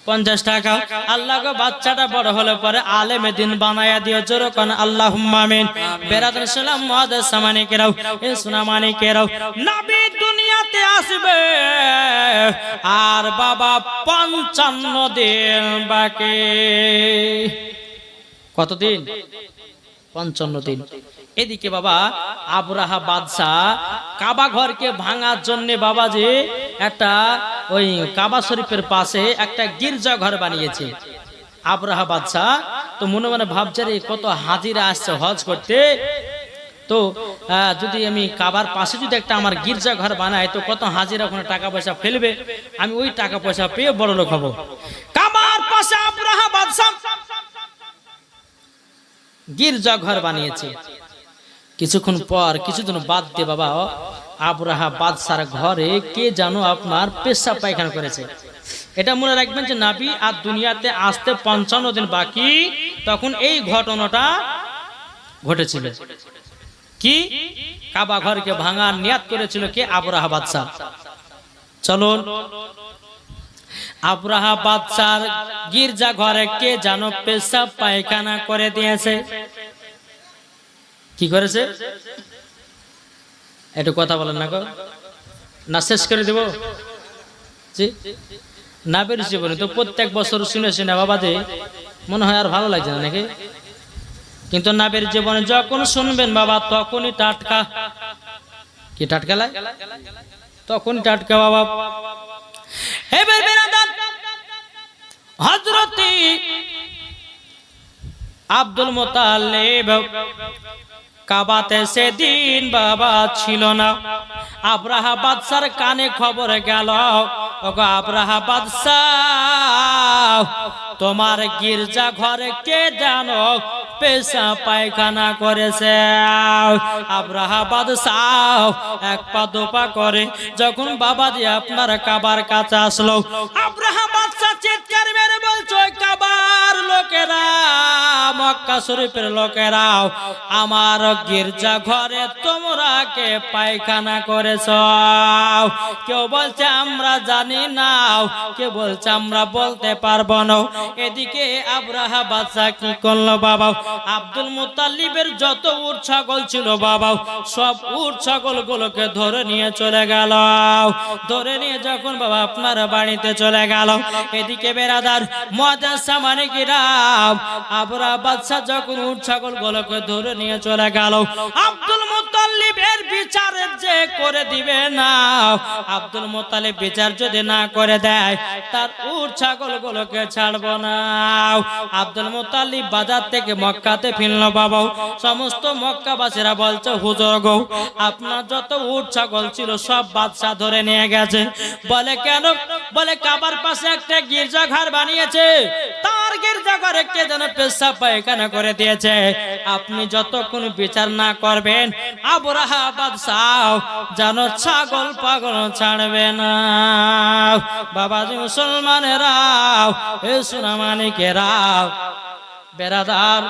50 টাকা। আল্লাহ গো বাচ্চাটা বড় হলে পরে আলেমে দিন বানায়া দিও, জোরে কোন আল্লাহুম্মা আমিন। বেরাদুল ইসলাম মাদ্রাসা মানিকেরাও, এ সোনা মানিকেরাও, নবী দুনিয়াতে আসবে আর বাবা 55 দিন বাকি। কতদিন? 55 দিন। এদিকে বাবা আবরাহা বাদশা কাবা ঘরকে ভাঙার জন্য বাবা যে একটা ওই কাবা শরীফের পাশে একটা গির্জা ঘর বানিয়েছে আবরাহা বাদশা। তো মনে মনে ভাবছে রে কত হাজিরা আসছে হজ করতে, তো যদি আমি কাবার পাশে যদি একটা আমার গির্জা ঘর বানাই তো কত হাজিরা ওখানে টাকা পয়সা ফেলবে, আমি ওই টাকা পয়সা পেয়ে বড় লোক হব। কাবার পাশে আবরাহা বাদশা গির্জা ঘর বানিয়েছে। কিছুক্ষণ পর কিছুদিন বাদ দিয়ে বাবা আবরাহা বাদশার ঘরে কে জানো আপনার পেশাব পায়খানা করেছে। এটা মনে রাখবেন যে নবী আর দুনিয়াতে আসতে 55 দিন বাকি, তখন এই ঘটনাটা ঘটেছিল। কি? কাবা ঘরকে ভাঙার নিয়াত করেছিল কে? আবরাহা বাদশা। চলুন, আবরাহা বাদশার গির্জা ঘরে কে জানো পেশাব পায়খানা করে দিয়েছে। কি করেছে? একটু কথা বলেন না গো, না শেষ করে দেব? জি, নাবির জীবনে তো প্রত্যেক বছর শুনে শুনে বাবা যে মনে হয় আর ভালো লাগছে না নাকি, কিন্তু নাবির জীবনে যখন শুনবেন বাবা তখনই টাটকা। কি টাটকা লাগে? তখনই টাটকা বাবা। এবার বেরাদার হযরত আব্দুল মুত্তালিব কাবাতে সেদিন বাবা ছিল না। আবরাহা বাদশার কানে খবর গেল, ওগো আবরাহা বাদশাহ তোমার গির্জা ঘরে কে জানো পেশাব পায়খানা করেছে। আবরাহা বাদশাহ এক পা দুপা করে যখন বাবাজি আপনার কাবার কাছে আসলো, আবরাহা বাদশাহ চিৎকার মেরে বলছে ওই কাবার লোকেরা, মক্কা শরীফের লোকেরা, আমার গির্জা ঘরে তোমরা কে পায়খানা করেছ? কেউ বলছে আমরা জানি না, কেউ বলছে আমরা বলতে পারবো না। এদিকে আবরাহা বাদশা কি করলো বাবা, আব্দুল মুত্তালিবের যত উট ছাগল ছিল বাবা সব উট ছাগল গুলোকে ধরে নিয়ে চলে গেল। ধরে নিয়ে যখন বাবা আপনার বাড়িতে চলে গেল, এদিকে বেরাদার মাদ্রাসা মানিকেরা আবরাহা বাদশা যখন উট ছাগল গুলোকে ধরে নিয়ে চলে গেল, আব্দুল মুত্তালিবের বিচার যে করে দিবে না, আব্দুল মুত্তালিব বিচার যদি না করে দেয় তার উট ছাগল গুলোকে ছাড়বো না। আব্দুল মুত্তালিব বাজার থেকে মক্কাতে ফিরল বাবা। সমস্ত মক্কাবাসীরা বলছে হুজুর গো আপনার যত উট ছাগল ছিল সব বাদশা ধরে নিয়ে গেছে। বলে কেন? বলে কাবার পাশে একটা গির্জা ঘর বানিয়েছে, তার গির্জা ঘরে কে যেন পেশাব পায়খানা করে দিয়েছে। আপনি যতক্ষণ বিচার না করবেন আবরাহা বাদশাহ যেন ছাগল পাগল ছাড়বে না। বাবাজি মুসলমানেরা, এ সোনা মানিকেরা, বেরাদার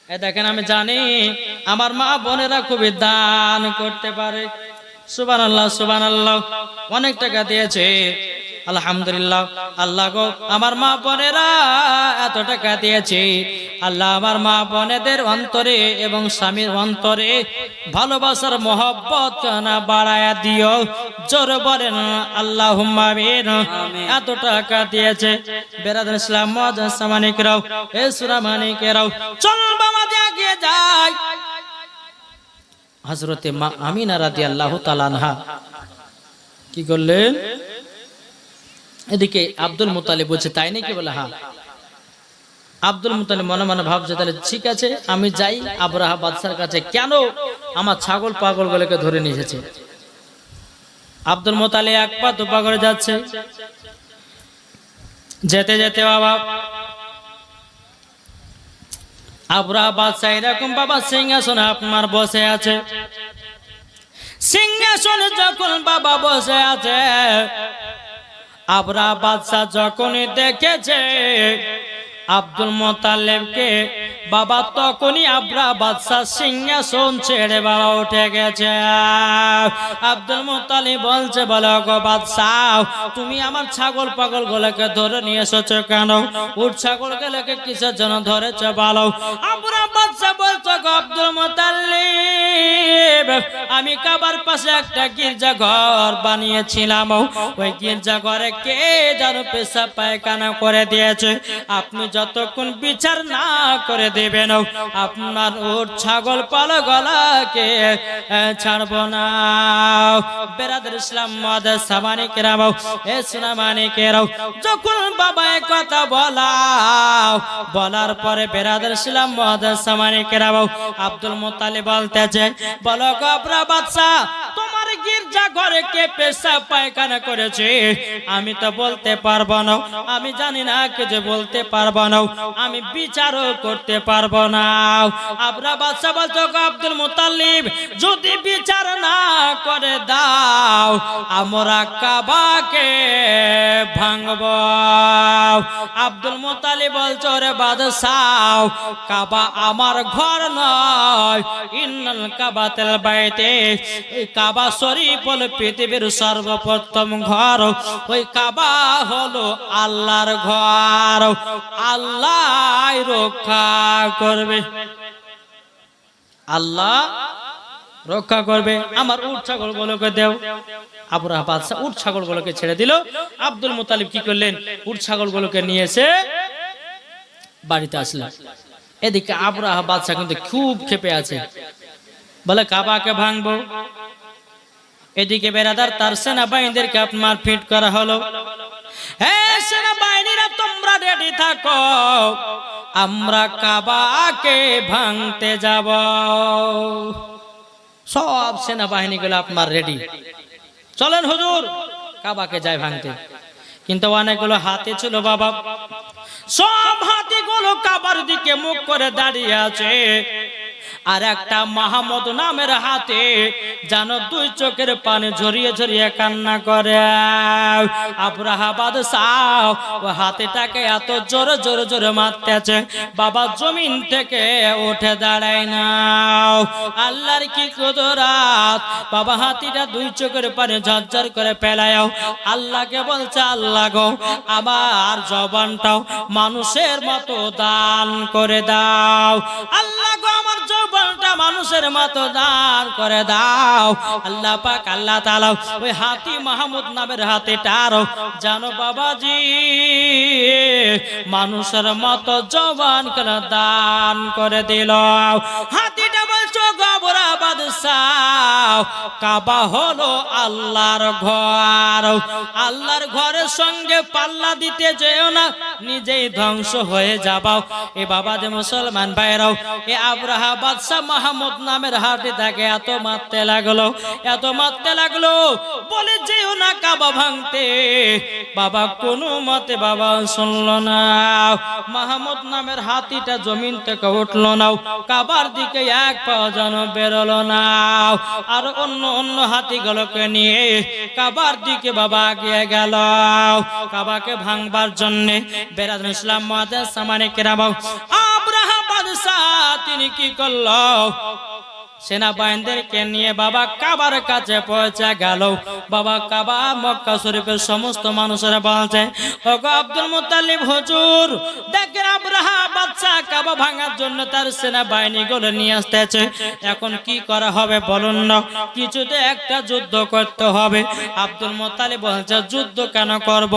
এ দেখেন, আমি জানি আমার মা বোনেরা খুবই দান করতে পারে। সুবহানাল্লাহ, সুবহানাল্লাহ। অনেক টাকা দিয়েছে, আলহামদুলিল্লাহ। আল্লাহ গো, আমার মা বোনেরা এত টাকা দিয়েছে। আল্লাহ আমার মা বোনেদের অন্তরে এবং স্বামীর অন্তরে ভালোবাসার মহব্বত কানা বাড়ায়া দিও। জোরে বলেন আল্লাহুম্মা আমিন। এত টাকা দিয়েছে বেরাদার ইসলাম মুআজ্জাজ সামানিকরাও, এ সূরা মানিকেরাও, চল বাবা এগিয়ে যাই। হযরতে মা আমিনা রাদিয়াল্লাহু তাআলা আনহা কি করলেন? এদিকে আব্দুল মুত্তালিব বলছে, তাই নাকি? বলে হ্যাঁ। আব্দুল মুত্তালিব মনে মনে ভাবছে, তাহলে ঠিক আছে, আমি যাই আবরাহা বাদশার কাছে, কেন আমার ছাগল পাগলগুলোকে ধরে নিয়ে এসেছে। আব্দুল মুত্তালিব এক পা দু পা করে যাচ্ছে। যেতে যেতে বাবা আবরাহা বাদশা এরকম বাবা সিংহাসনে আপনার বসে আছে। সিংহাসনে যখন বাবা বসে আছে, আবরাহা বাদশা যখনই দেখেছে আব্দুল মুত্তালিবকে বাবা, তখনই আবরাহা বাদশা সিংহাসন ছেড়ে বাবা উঠে গেছে। আব্দুল মুত্তালিব বলছে, বলো গো বাদশাহ, তুমি আমার ছাগল পাগল গুলোকে ধরে নিয়ে এসেছো কেন? উট ছাগল গুলোকে কিসের জন্য ধরেছো বলো? আবরাহা বাদশা বলছে, গো আব্দুল মুত্তালিব, আমি কাবার পাশে একটা গির্জা ঘর বানিয়েছিলাম। ওই গির্জা ঘরে কে যেন পেশাব পায়খানা করে দিয়েছে। আপনি যতক্ষণ বিচার না করে দেবেন, আপনার উট ছাগল পালগলাকে ছাড়ব না। বেরাদার ইসলাম মুআজ্জাজ সামানিকেরাও, এ সোনা মানিকেরাও, যখন বাবা এই কথা বলার পরে বেরাদার ইসলাম মুআজ্জাজ সামানিকেরাও, আব্দুল মুত্তালিব বলতেছে, বলো গো আবরাহা বাদশা, তোমার গির্জা ঘরে কে পেশাব পায়খানা করেছে? আমি তো বলতে পারবো না, আমি জানি না কে যে বলতে পারবো না, আমি বিচারও করতে পারবো না। আবরাহা বাদশা বলছো, গো আব্দুল মুত্তালিব, যদি বিচার না করে দাও, আমরা কাবাকে ভাঙব। আব্দুল মুত্তালিব বলছো, রে বাদশাহ, কাবা আমার ঘর নয়, ইন্নাল কাবাতুল বাইতে, এই কাবা শরীফ হলো পৃথিবীর সর্বপ্রথম ঘর। ওই কাবা হলো আল্লাহর ঘর, আল্লাহ রক্ষা করবে, আল্লাহ রক্ষা করবে। আমার উট ছাগল গুলোকে দেও। আবরাহা বাদশা উট ছাগল গুলোকে ছেড়ে দিল। আব্দুল মুত্তালিব কি করলেন? উট ছাগল গুলোকে নিয়ে এসে বাড়িতে আসলেন। এদিকে আবরাহা বাদশা কিন্তু খুব ক্ষেপে আছে, বলে কাবাকে ভাঙবো। এদিকে বেরাদার তার সেনাবাহিনীদেরকে আপনার ফিট করা হলো। হ্যাঁ সেনাবাহিনীরা, তোমরা রেডি থাকো, আমরা কাবাকে ভাঙতে যাব। সব সেনাবাহিনীগুলো আপনার রেডি, চলেন হুজুর কাবাকে যাই ভাঙতে। কিন্তু অনেকগুলো হাতি ছিল বাবা, সব হাতিগুলো কাবার দিকে মুখ করে দাঁড়িয়ে আছে। আর একটা মাহমুদ নামের হাতে যেন দুই চোখের পানি ঝরিয়ে ঝরিয়ে কান্না করে। আবরাহা বাদশাহ ও হাতিটাকে এত জোরে জোরে জোরে মারতেছে, বাবা জমিন থেকে উঠে দাঁড়ায় না। আল্লাহর কি কুদরত, বাবা হাতিটা দুই চোখের পানি ঝরঝর করে ফেলায়। আল্লাহকে বলছে, আল্লাহ গো, আমার জবানটাও মানুষের মতো দান করে দাও। আল্লাহ গো, আমার জবানটা মানুষের মতো দান করে দাও। আল্লাহ পাক আল্লাহ তাআলা ওই হাতি মাহমুদ নামের হাতিটার জানো বাবাজি মানুষের মতো জবান করে দান করে দিল। হাতিটা বলছো, আবরাহা বাদশাহ, কাবা হলো আল্লাহর ঘর, আল্লাহর ঘরের সঙ্গে পাল্লা দিতে যেও না, নিজেই ধ্বংস হয়ে যাবাও। এ বাবা যে মুসলমান ভাইরাও, এ আবরাহা বাদশাহ মাহমুদ নামের হাতিটাকে এত মারতে লাগলো, এত মারতে লাগলো, বলে যেও না কাবা ভাঙতে। বাবা কোনো মতে বাবা শুনলো না। মাহমুদ নামের হাতিটা জমিন থেকে উঠলো না, কাবার দিকে এক পা যেন বেরোলো না। আর অন্য অন্য হাতিগুলোকে নিয়ে কাবার দিকে বাবা এগিয়ে গেল কাবাকে ভাঙবার জন্য। বেরাদার ইসলাম মুআজ্জাজ সামানিকেরাম, আবরাহা বাদশাহ তিনি কি করলো, সেনাবাহিনীদেরকে নিয়ে বাবা কাবার কাছে পৌঁছে গেল। বাবা কাবা মক্কা শরীফের সমস্ত মানুষেরা বলছে, ওগো আব্দুল মুত্তালিব হুজুর, দেখেন আব্রাহা বাদশা কাবা ভাঙার জন্য তার সেনাবাহিনীগুলো নিয়ে আসতেছে। এখন কি করা হবে বলুন না, কিছুতে একটা যুদ্ধ করতে হবে। আব্দুল মুত্তালিব বলছে, যুদ্ধ কেন করব,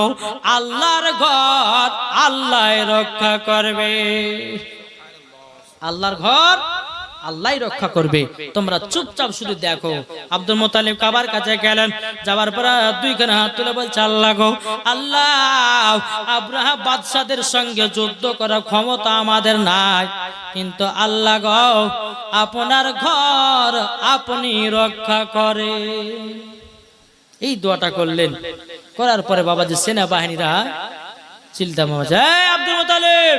আল্লাহর ঘর আল্লাহ রক্ষা করবে। আল্লাহর ঘর আল্লাহই রক্ষা করবে, তোমরা চুপচাপ শুধু দেখো। আব্দুল মুত্তালিব কাবার কাছে গেলেন, যাওয়ার পর দুইখানে হাত তুলে বলছে, আল্লাহ গো আল্লাহ, আব্রাহা বাদশাদের সঙ্গে যুদ্ধ করার ক্ষমতা আমাদের নাই, কিন্তু আল্লাহ গো আপনার ঘর আপনি রক্ষা করে। এই দোয়াটা করলেন, করার পরে বাবাজি সেনাবাহিনীরা চিল্লা মারছে, এই আব্দুল মুত্তালিব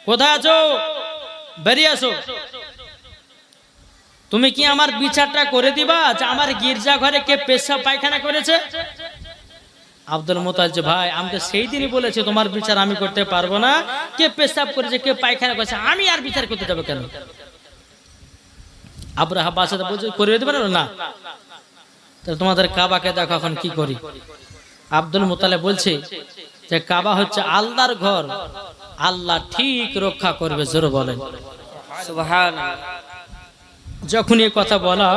কোথায় আছো, বেরিয়ে আসো। তুমি কি আমার বিচারটা করে দিবা যে আমার গির্জা ঘরে কে পেশাব পায়খানা করেছে? আব্দুল মুত্তালিব, ভাই আমি তো সেই দিনই বলেছি তোমার বিচার আমি করতে পারবো না, কে পেশাব করেছে কে পায়খানা করেছে আমি আর বিচার করতে যাবো কেন? আব্রাহা বাদশা বলছে, করে দিবে না, তাহলে তোমাদের কাবাকে দেখো এখন কি করি। আব্দুল মুত্তালিব বলছে যে কাবা হচ্ছে আল্লাহর ঘর, আল্লাহ ঠিক রক্ষা করবে, জোরে বলেন সুবহানাল্লাহ। যখন এই কথা বলা,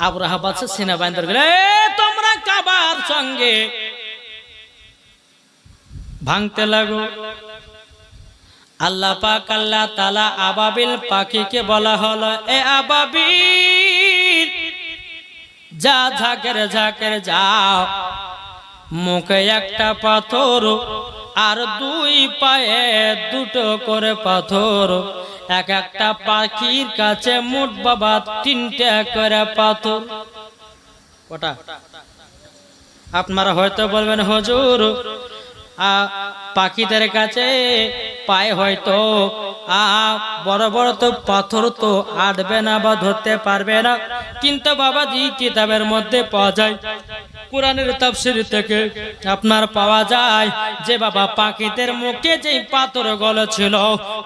আব্রাহা বাদশা সেনাবাহিনীদের বলে, তোমরা কাবার সঙ্গে ভাঙতে লাগো। আল্লাহ পাক আল্লাহ তাআলা আবাবিল পাখিকে বলা হলো, এ আবাবিল যা ঝাঁকের ঝাঁকের যাও, মুখে একটা পাথর আর দুই পায়ে দুটো করে পাথর, এক একটা পাখির কাছে মোট বাবা 3টা করে পাথর। কটা? আপনারা হয়তো বলবেন হুজুর পাখিদের কাছে পায়ে হয়তো বড় বড় তো পাথর তো আটবে না বা ধরতে পারবে না, কিন্তু বাবাজি কিতাবের মধ্যে পাওয়া যায়, কোরআনের তাফসীর থেকে আপনার পাওয়া যায় যে বাবা পাখিদের মুখে যে পাথর গুলো ছিল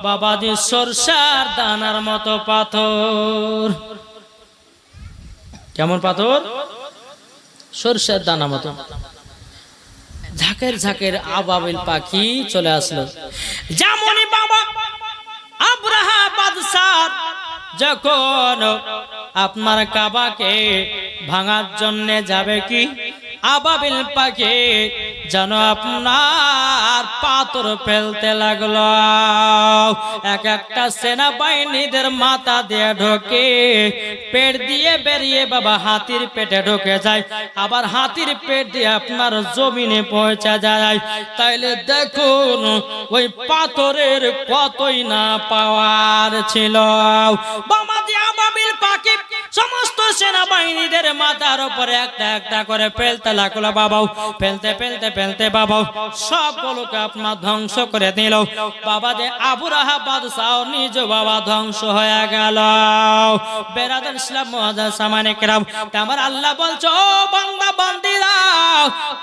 বাবাজি সরষার দানার মতো পাথর। কেমন পাথর? সরষার দানা মতো। ঝাঁকের ঝাঁকের আবাবিল পাখি চলে আসলো। যেমনই বাবা আব্রাহা বাদশা যখন আপনার কাবাকে ভাঙার জন্য যাবে, কি আবাবিল পাখি যেন আপনার পাথর ফেলতে লাগলো। এক একটা সেনাবাহিনীদের মাথা দিয়ে ঢোকে, পেট দিয়ে বেরিয়ে বাবা হাতির পেটে ঢোকে যায়, আবার হাতির পেট দিয়ে আপনার জমিনে পৌঁছে যায়। তাইলে দেখুন ওই পাথরের কতই না পাওয়ার ছিল। বাবাজি আবাবিল পাখি সমস্ত সেনাবাহিনীদের মাথার উপরে একটা একটা করে ফেলতে লাগলো। বাবাও ফেলতে ফেলতে ফেলতে বাবাও সবগুলোকে আপনার ধ্বংস করে দিল। বাবা যে আব্রাহা বাদশা নিজ বাবা ধ্বংস হয়ে গেল। বেরাদার ইসলাম মুআজ্জাজ সামানে কেরাম, আমার আল্লাহ বলছো বান্দা বান্দিরা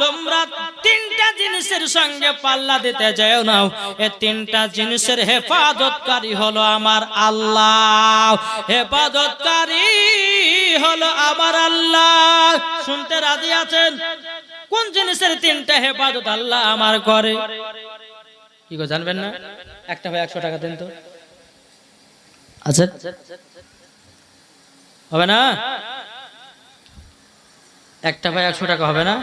তোমরা 3টা জিনিসের সঙ্গে পাল্লা দিতে যাও না, এই 3টা জিনিসের হেফাজতকারী হলো আমার আল্লাহ, হেফাজতকারী হলো আমার আল্লাহ। শুনতে রাজি আছেন? কোন জিনিসের 3টা হেফাজত আল্লাহ আমার করে? কি গো জানবেন না? একটা ভাই 100 টাকা দেন তো। আচ্ছা হবে না? একটা ভাই 100 টাকা হবে না?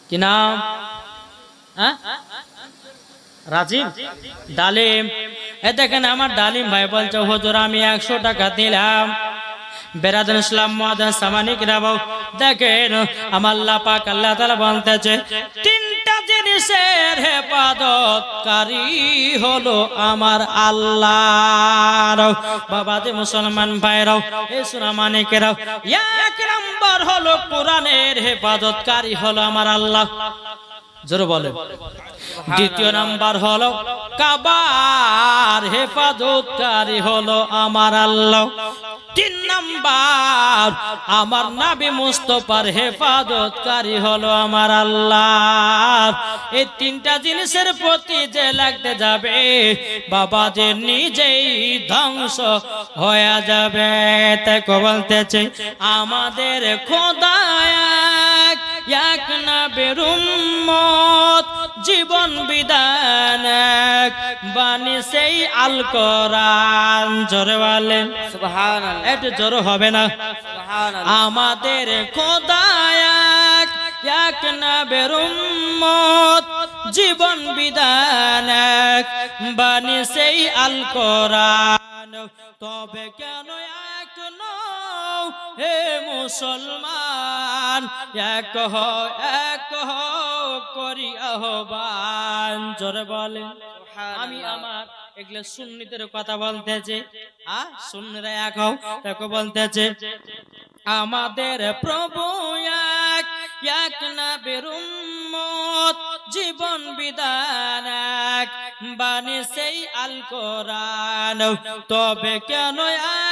কি নাম? রাজীব ডালিম। এ দেখেন আমার ডালিম ভাই বলছে হুজুর আমি 100 টাকা দিলাম। বেরাদার ইসলাম মুআজ্জাজ সামানি কিরাম, দেখেন আমার আল্লাহ পাক আল্লাহ তাআলা বলতেছে 3টা জিনিসের হেফাজতকারী হলো আমার আল্লাহ। বাবাজি মুসলমান ভাইরাও এই সোনা মানিকেরাও, এক নাম্বার হলো কোরআনের হেফাজতকারী হলো আমার আল্লাহ। জোরে বলে। দ্বিতীয় নাম্বার হলো কাবার হেফাজতকারী হলো আমার আল্লাহ। তিন নাম্বার আমার নবী মুস্তাফার হেফাজতকারী হলো আমার আল্লাহ। এই তিনটা জিনিসের প্রতি যে লাগতে যাবে বাবা যে নিজেই ধ্বংস হয়ে যাবে। তাই বলতেছে আমাদের খোদা এক নবীর উম্মত, জীবন বিধান এক বাণী সেই আল কোরআন। জোরে বলেন সুবহানাল্লাহ। একটু জোরে হবে না? সুবহানাল্লাহ। আমাদের খোদা এক নবীর উম্মত, জীবন বিধান এক বাণী সেই আল কোরআন। তবে কেন এক নও হে মুসলমান, এক হও করি আহ্বান। জোরে বলে। আমি আমার এগুলো সুন্নিদের কথা বলতেছে, সুন্নিরা এক হও তাকে বলতেছে আমাদের প্রভু এক নবীর উম্মত, জীবন বিধান এক বাণী সেই আল কোরআন। তবে কেন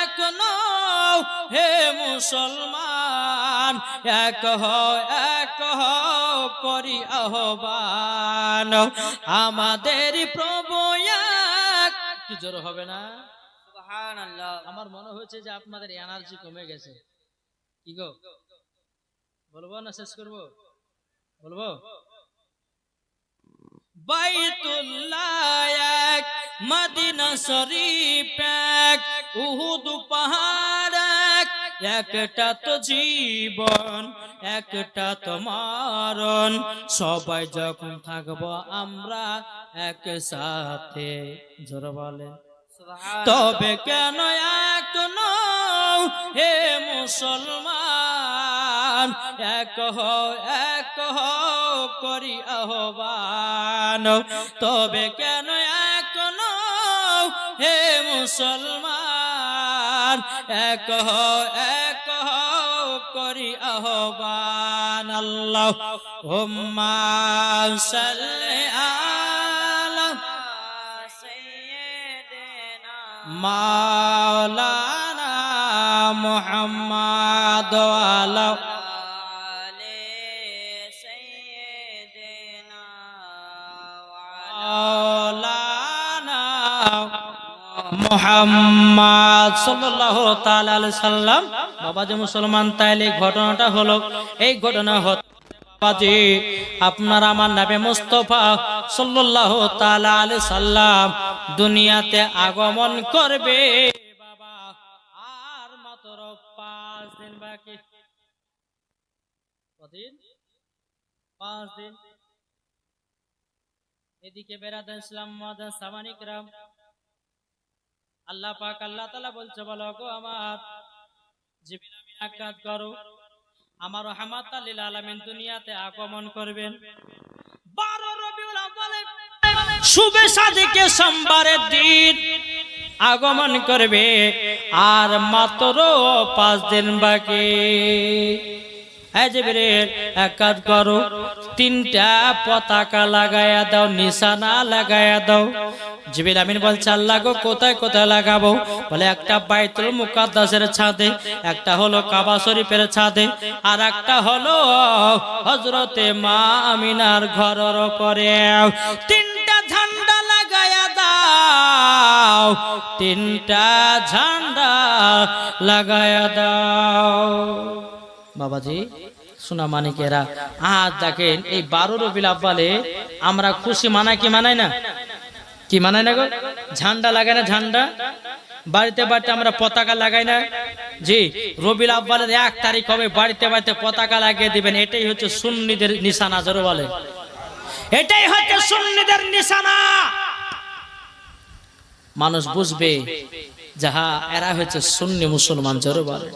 এক নও হে মুসলমান, এক হও করি আহ্বান। আমাদের প্রভু এক। কি জোর হবে না? সুবহানাল্লাহ। আমার মনে হচ্ছে যে আপনাদের এনার্জি কমে গেছে। কি গো, বলবো না শেষ করবো? বলবো। বাইতুল্লাহ এক, মদিনা শরীফ এক, উহুদ পাহাড় এক, একটা তো জীবন একটা তো মরণ, সবাই যখন থাকবো আমরা একসাথে। জোরে বলে। তবে কেন এক নও হে মুসলমান, এক হও করি আহ্বান। তবে কেন এক নও হে মুসলমান, এক হও করি আহ্বান। আল্লাহুম্মা সাল্লি আলা মাওলানা মুহাম্মদ ওয়া আলি সাইয়্যিদিনা মাওলানা মুহাম্মদ সাল্লাল্লাহু তাআলা আলাইহি সাল্লাম। বাবা যে মুসলমান, তাইলে ঘটনাটা হলো এই ঘটনা বাবাজি আপনার আমার নবী মুস্তাফা সাল্লাল্লাহু তাআলা আলাইহি সাল্লাম দুনিয়াতে আগমন করবে বাবা, আর মাত্র 5 দিন বাকি। কতদিন? 5 দিন। এদিকে বেরাদান ইসলাম মাদান সামানিকরাম, আল্লাহ পাক আল্লাহ তাআলা বলছে বলো গো আমার জিবরিল আমিন আকাত করো, আমার রহমাতাল লিল আলামিন দুনিয়াতে আগমন করবেন 12 রবিউল আউয়ালে শুভে সাদিকে সোমবারের দিন আগমন করবে, আর মাত্র 5 দিন বাকি। এই জিবরিল এক কাজ করো, 3টা পতাকা লাগায়া দাও, নিশানা লাগায়া দাও। জিবরিল আমিন বলছে আল্লাহ গো কোথায় কোথায় লাগাবো? বলে একটা বাইতুল মুকাদ্দাসের ছাদে, একটা হলো কাবা শরীফের ছাদে, আর একটা হলো হযরতে মা আমিনার ঘরের উপরে। 3টা ঝান্ডা লাগায়া দাও, 3টা ঝান্ডা লাগায়া দাও। বাবাজি সোনা মানিকেরা, আজ দেখেন এই 12 রবিউল আউয়ালে আমরা খুশি মানাই কি মানাই না? কি মানাই না গো? ঝান্ডা লাগাই না? ঝান্ডা বাড়িতে বাড়িতে আমরা পতাকা লাগাই না? জি, রবিউল আউয়ালের 1 তারিখ হবে, বাড়িতে বাড়িতে পতাকা লাগিয়ে দিবেন। এটাই হচ্ছে সুন্নিদের নিশানা। জোরে বলে, এটাই হচ্ছে সুন্নিদের নিশানা। মানুষ বুঝবে যাহা এরা হচ্ছে সুন্নি মুসলমান। জোরে বলে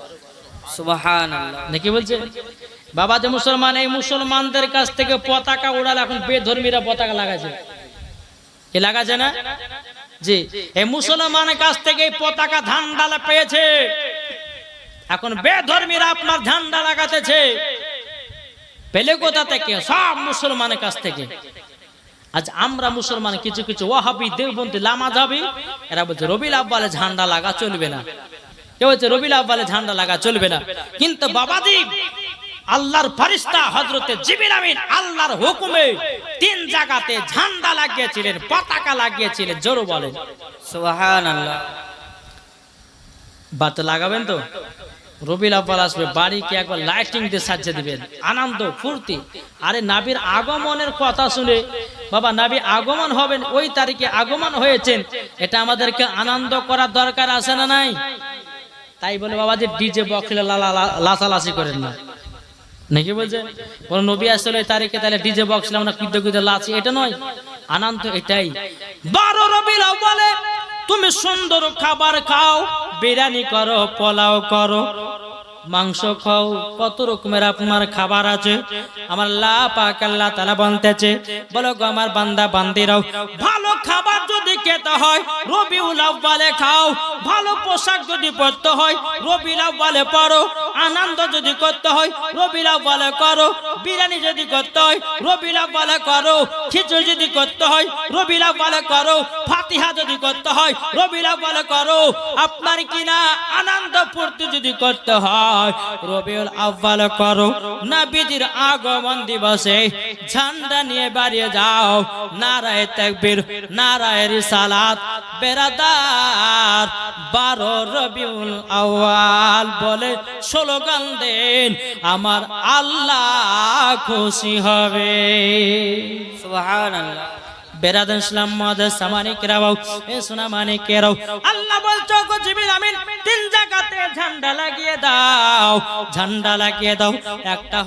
সুবহানাল্লাহ। নাকি বলছে বাবা যে মুসলমান, এই মুসলমানদের কাছ থেকে পতাকা উড়ালে এখন বেধর্মীরা পতাকা লাগাছে। কি লাগাছে না? জি, এই মুসলমানের কাছ থেকে এই পতাকা ঝান্ডা পেয়েছে, এখন বেধর্মীরা আপনার ঝান্ডা লাগাতেছে। পেলে কোথা থেকে? সব মুসলমানের কাছ থেকে। আজ আমরা মুসলমান কিছু কিছু ওয়াহাবি, দেওবন্দি, লামাযাবি, এরা বলছে রবিউল আউয়ালে ঝান্ডা লাগা চলবে না। কেউ বলছে রবিউল আউয়ালে ঝান্ডা লাগা চলবে না। কিন্তু বাবাজি, আল্লাহর ফেরেশতা হযরতে জিবরিল আমিন আল্লাহর হুকুমে 3 জায়গাতে ঝান্ডা লাগিয়েছিলেন, পতাকা লাগিয়েছিলেন। জোরে বলেন সুবহানাল্লাহ। বাত লাগাবেন তো? রবিউল আউয়াল আসবে, বাড়িকে একবার লাইটিং দিয়ে সাজিয়ে দিবেন, আনন্দ ফুর্তি। আরে নবীর আগমনের কথা শুনে বাবা, নবী আগমন হবেন, ওই তারিখে আগমন হয়েছেন, এটা আমাদেরকে আনন্দ করার দরকার আছে না নাই? তাই বলে বাবা যে ডিজে বক্সে লাসালাসি করেন না, নাকি বলছে কোন নবী আসলে ওই তারিখে, তাহলে ডিজে বক্স আমরা কুদে কুদে লাচি, এটা নয়। আনন্দ এটাই। 12 রবিউল আউয়ালে তুমি সুন্দর খাবার খাও, বিরিয়ানি করো, পোলাও করো, মাংস খাও, কত রকমের আপনার খাবার আছে। আমার আল্লাহ পাক আল্লাহ তাআলা বলতেছে, বলো গো আমার বান্দা বান্দিরাও, ভালো খাবার যদি খেতে হয় রবিউল আউয়ালে খাও, ভালো পোশাক যদি পরতে হয় রবিউল আউয়ালে পরো, আনন্দ যদি করতে হয় রবিউল আউয়ালে করো, বিরিয়ানি যদি করতে হয় রবিউল আউয়ালে করো, খিচুড়ি যদি করতে হয় রবিউল আউয়ালে করো, ফাতিহা যদি করতে হয় রবিউল আউয়ালে করো। আপনার কিনা আনন্দ ফুর্তি যদি করতে হয় রবিউল আউয়াল করো। নবীজির আগমন দিবসে ঝান্ডা নিয়ে বাড়িয়ে যাও, নারায়ে তাকবীর, নারায়ে রিসালাত। বেরাদার 12 রবিউল আউয়াল বলে স্লোগান দেন, আমার আল্লাহ খুশি হবে। সুবহানাল্লাহ। বেরাদান ইসলাম মুআদ্দাস সামানি কেরাও, এ সোনা মানে কেরাও, আল্লাহ বলছো গো জিবরিল আমিন 3 জায়গাতে ঝান্ডা লাগিয়ে দাও, ঝান্ডা লাগিয়ে দাও। একটা